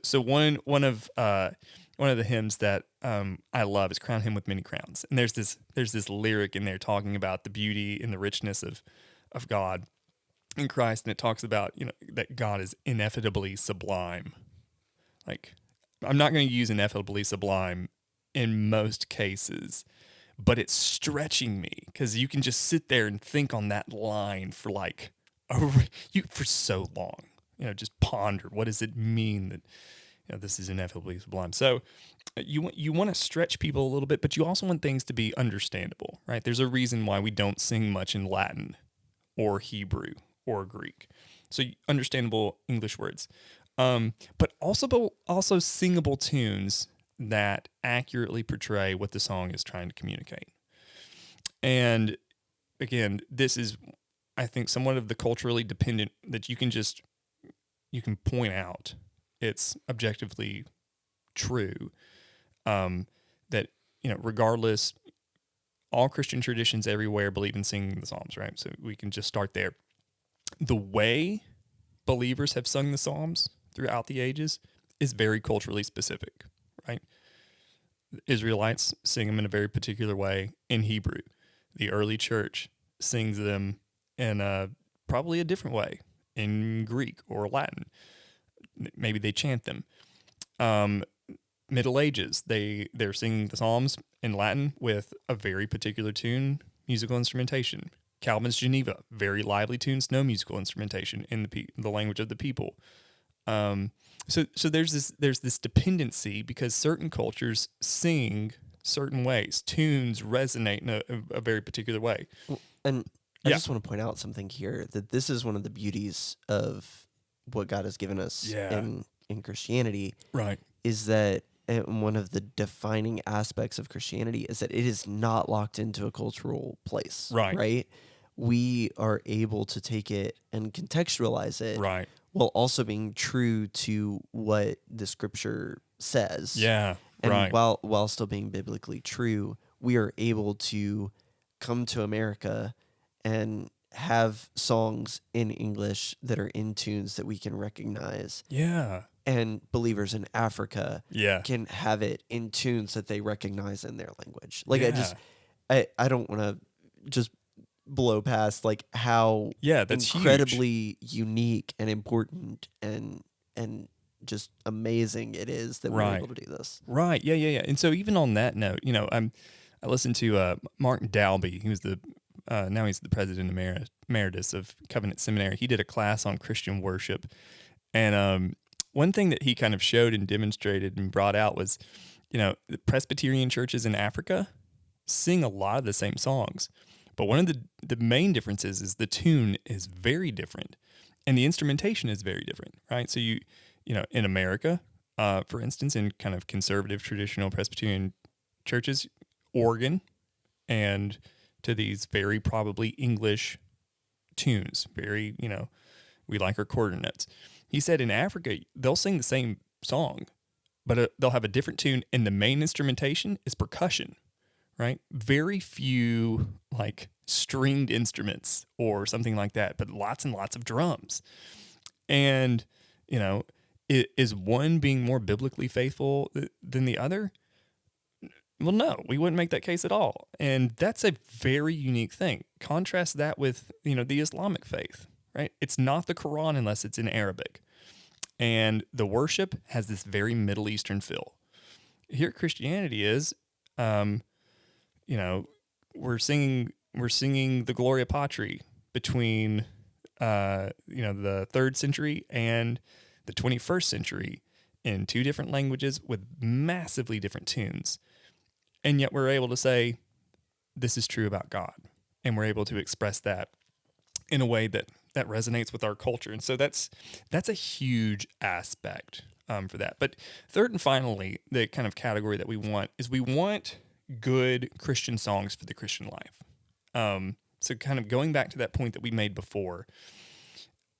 So one of the hymns that I love is "Crown Him with Many Crowns," and there's this lyric in there talking about the beauty and the richness of God in Christ, and it talks about that God is ineffably sublime. Like, I'm not going to use ineffably sublime in most cases, but it's stretching me because you can just sit there and think on that line for for so long. Just ponder, what does it mean that this is ineffably sublime? So you want to stretch people a little bit, but you also want things to be understandable, right? There's a reason why we don't sing much in Latin or Hebrew or Greek. So understandable English words, but also singable tunes that accurately portray what the song is trying to communicate. And again, this is, I think, somewhat of the culturally dependent that you can point out. It's objectively true that regardless, all Christian traditions everywhere believe in singing the Psalms, right? So we can just start there. The way believers have sung the Psalms throughout the ages is very culturally specific, right? Israelites sing them in a very particular way in Hebrew. The early church sings them in probably a different way in Greek or Latin. Maybe they chant them. Middle Ages, they're singing the Psalms in Latin with a very particular tune, musical instrumentation. Calvin's Geneva, very lively tunes, no musical instrumentation in the language of the people. So there's this dependency because certain cultures sing certain ways. Tunes resonate in a very particular way. And I just want to point out something here, that this is one of the beauties of what God has given us in Christianity. Right. Is that one of the defining aspects of Christianity is that it is not locked into a cultural place. Right? We are able to take it and contextualize it, right, while also being true to what the Scripture says. Yeah, and right. while still being biblically true, we are able to come to America and have songs in English that are in tunes that we can recognize. Yeah. And believers in Africa Yeah. can have it in tunes that they recognize in their language. I don't want to just blow past how that's incredibly unique and important and just amazing it is that we're able to do this. Right. Yeah. And so even on that note, I listened to Martin Dalby. He was now he's the president emeritus of Covenant Seminary. He did a class on Christian worship, and one thing that he kind of showed and demonstrated and brought out was, the Presbyterian churches in Africa sing a lot of the same songs. But one of the main differences is the tune is very different and the instrumentation is very different, right? So in America, for instance, in kind of conservative traditional Presbyterian churches, organ and to these very probably English tunes, very, we like our quarter notes. He said in Africa, they'll sing the same song, but they'll have a different tune, and the main instrumentation is percussion, right? Very few like stringed instruments or something like that, but lots and lots of drums. And, is one being more biblically faithful than the other? Well, no, we wouldn't make that case at all. And that's a very unique thing. Contrast that with, the Islamic faith, right? It's not the Quran unless it's in Arabic. And the worship has this very Middle Eastern feel. Here, Christianity is, we're singing the Gloria Patri between, the 3rd century and the 21st century in 2 different languages with massively different tunes. And yet we're able to say, this is true about God. And we're able to express that in a way that resonates with our culture. And so that's a huge aspect for that. But third and finally, the kind of category that we want good Christian songs for the Christian life. So kind of going back to that point that we made before,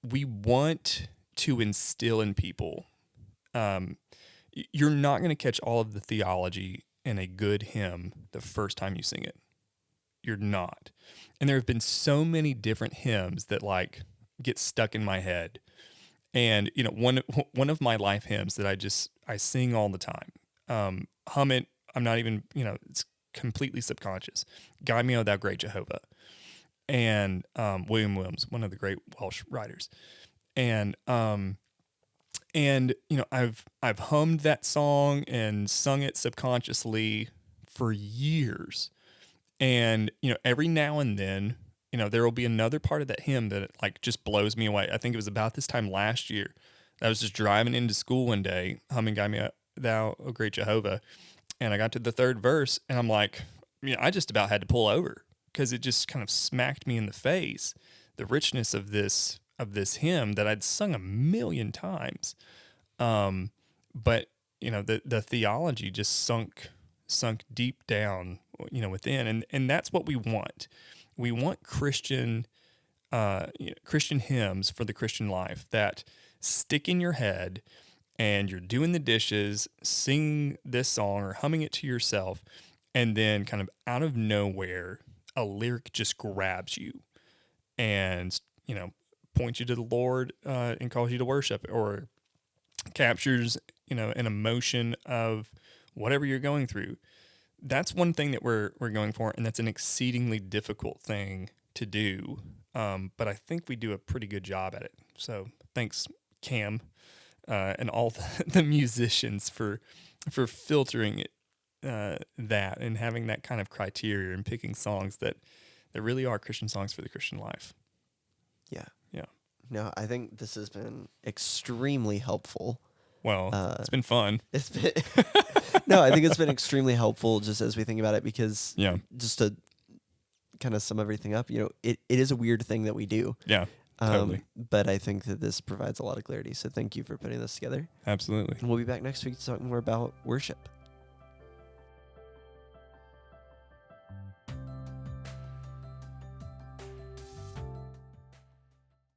we want to instill in people, you're not going to catch all of the theology in a good hymn the first time you sing it. You're not. And there have been so many different hymns that like get stuck in my head. And, one of my life hymns that I sing all the time, hum it. I'm not even, it's completely subconscious. Guide Me, O Thou Great Jehovah. And William Williams, one of the great Welsh writers. And I've hummed that song and sung it subconsciously for years. And, every now and then, there will be another part of that hymn that like just blows me away. I think it was about this time last year. I was just driving into school one day, humming Guide Me, Thou, O Great Jehovah. And I got to the 3rd verse and I'm like, I just about had to pull over because it just kind of smacked me in the face, the richness of this hymn that I'd sung 1,000,000 times. But the theology just sunk deep down, within, and that's what we want. We want Christian hymns for the Christian life that stick in your head, and you're doing the dishes, singing this song or humming it to yourself, and then kind of out of nowhere, a lyric just grabs you, and points you to the Lord and calls you to worship, or captures an emotion of whatever you're going through. That's one thing that we're going for, and that's an exceedingly difficult thing to do. But I think we do a pretty good job at it. So thanks, Cam, and all the musicians for filtering it, that and having that kind of criteria and picking songs that really are Christian songs for the Christian life. Yeah. Yeah. No, I think this has been extremely helpful. Well, it's been fun. It's been no, I think it's been extremely helpful just as we think about it, because just to kind of sum everything up, it is a weird thing that we do. Yeah, totally. But I think that this provides a lot of clarity. So thank you for putting this together. Absolutely. And we'll be back next week to talk more about worship.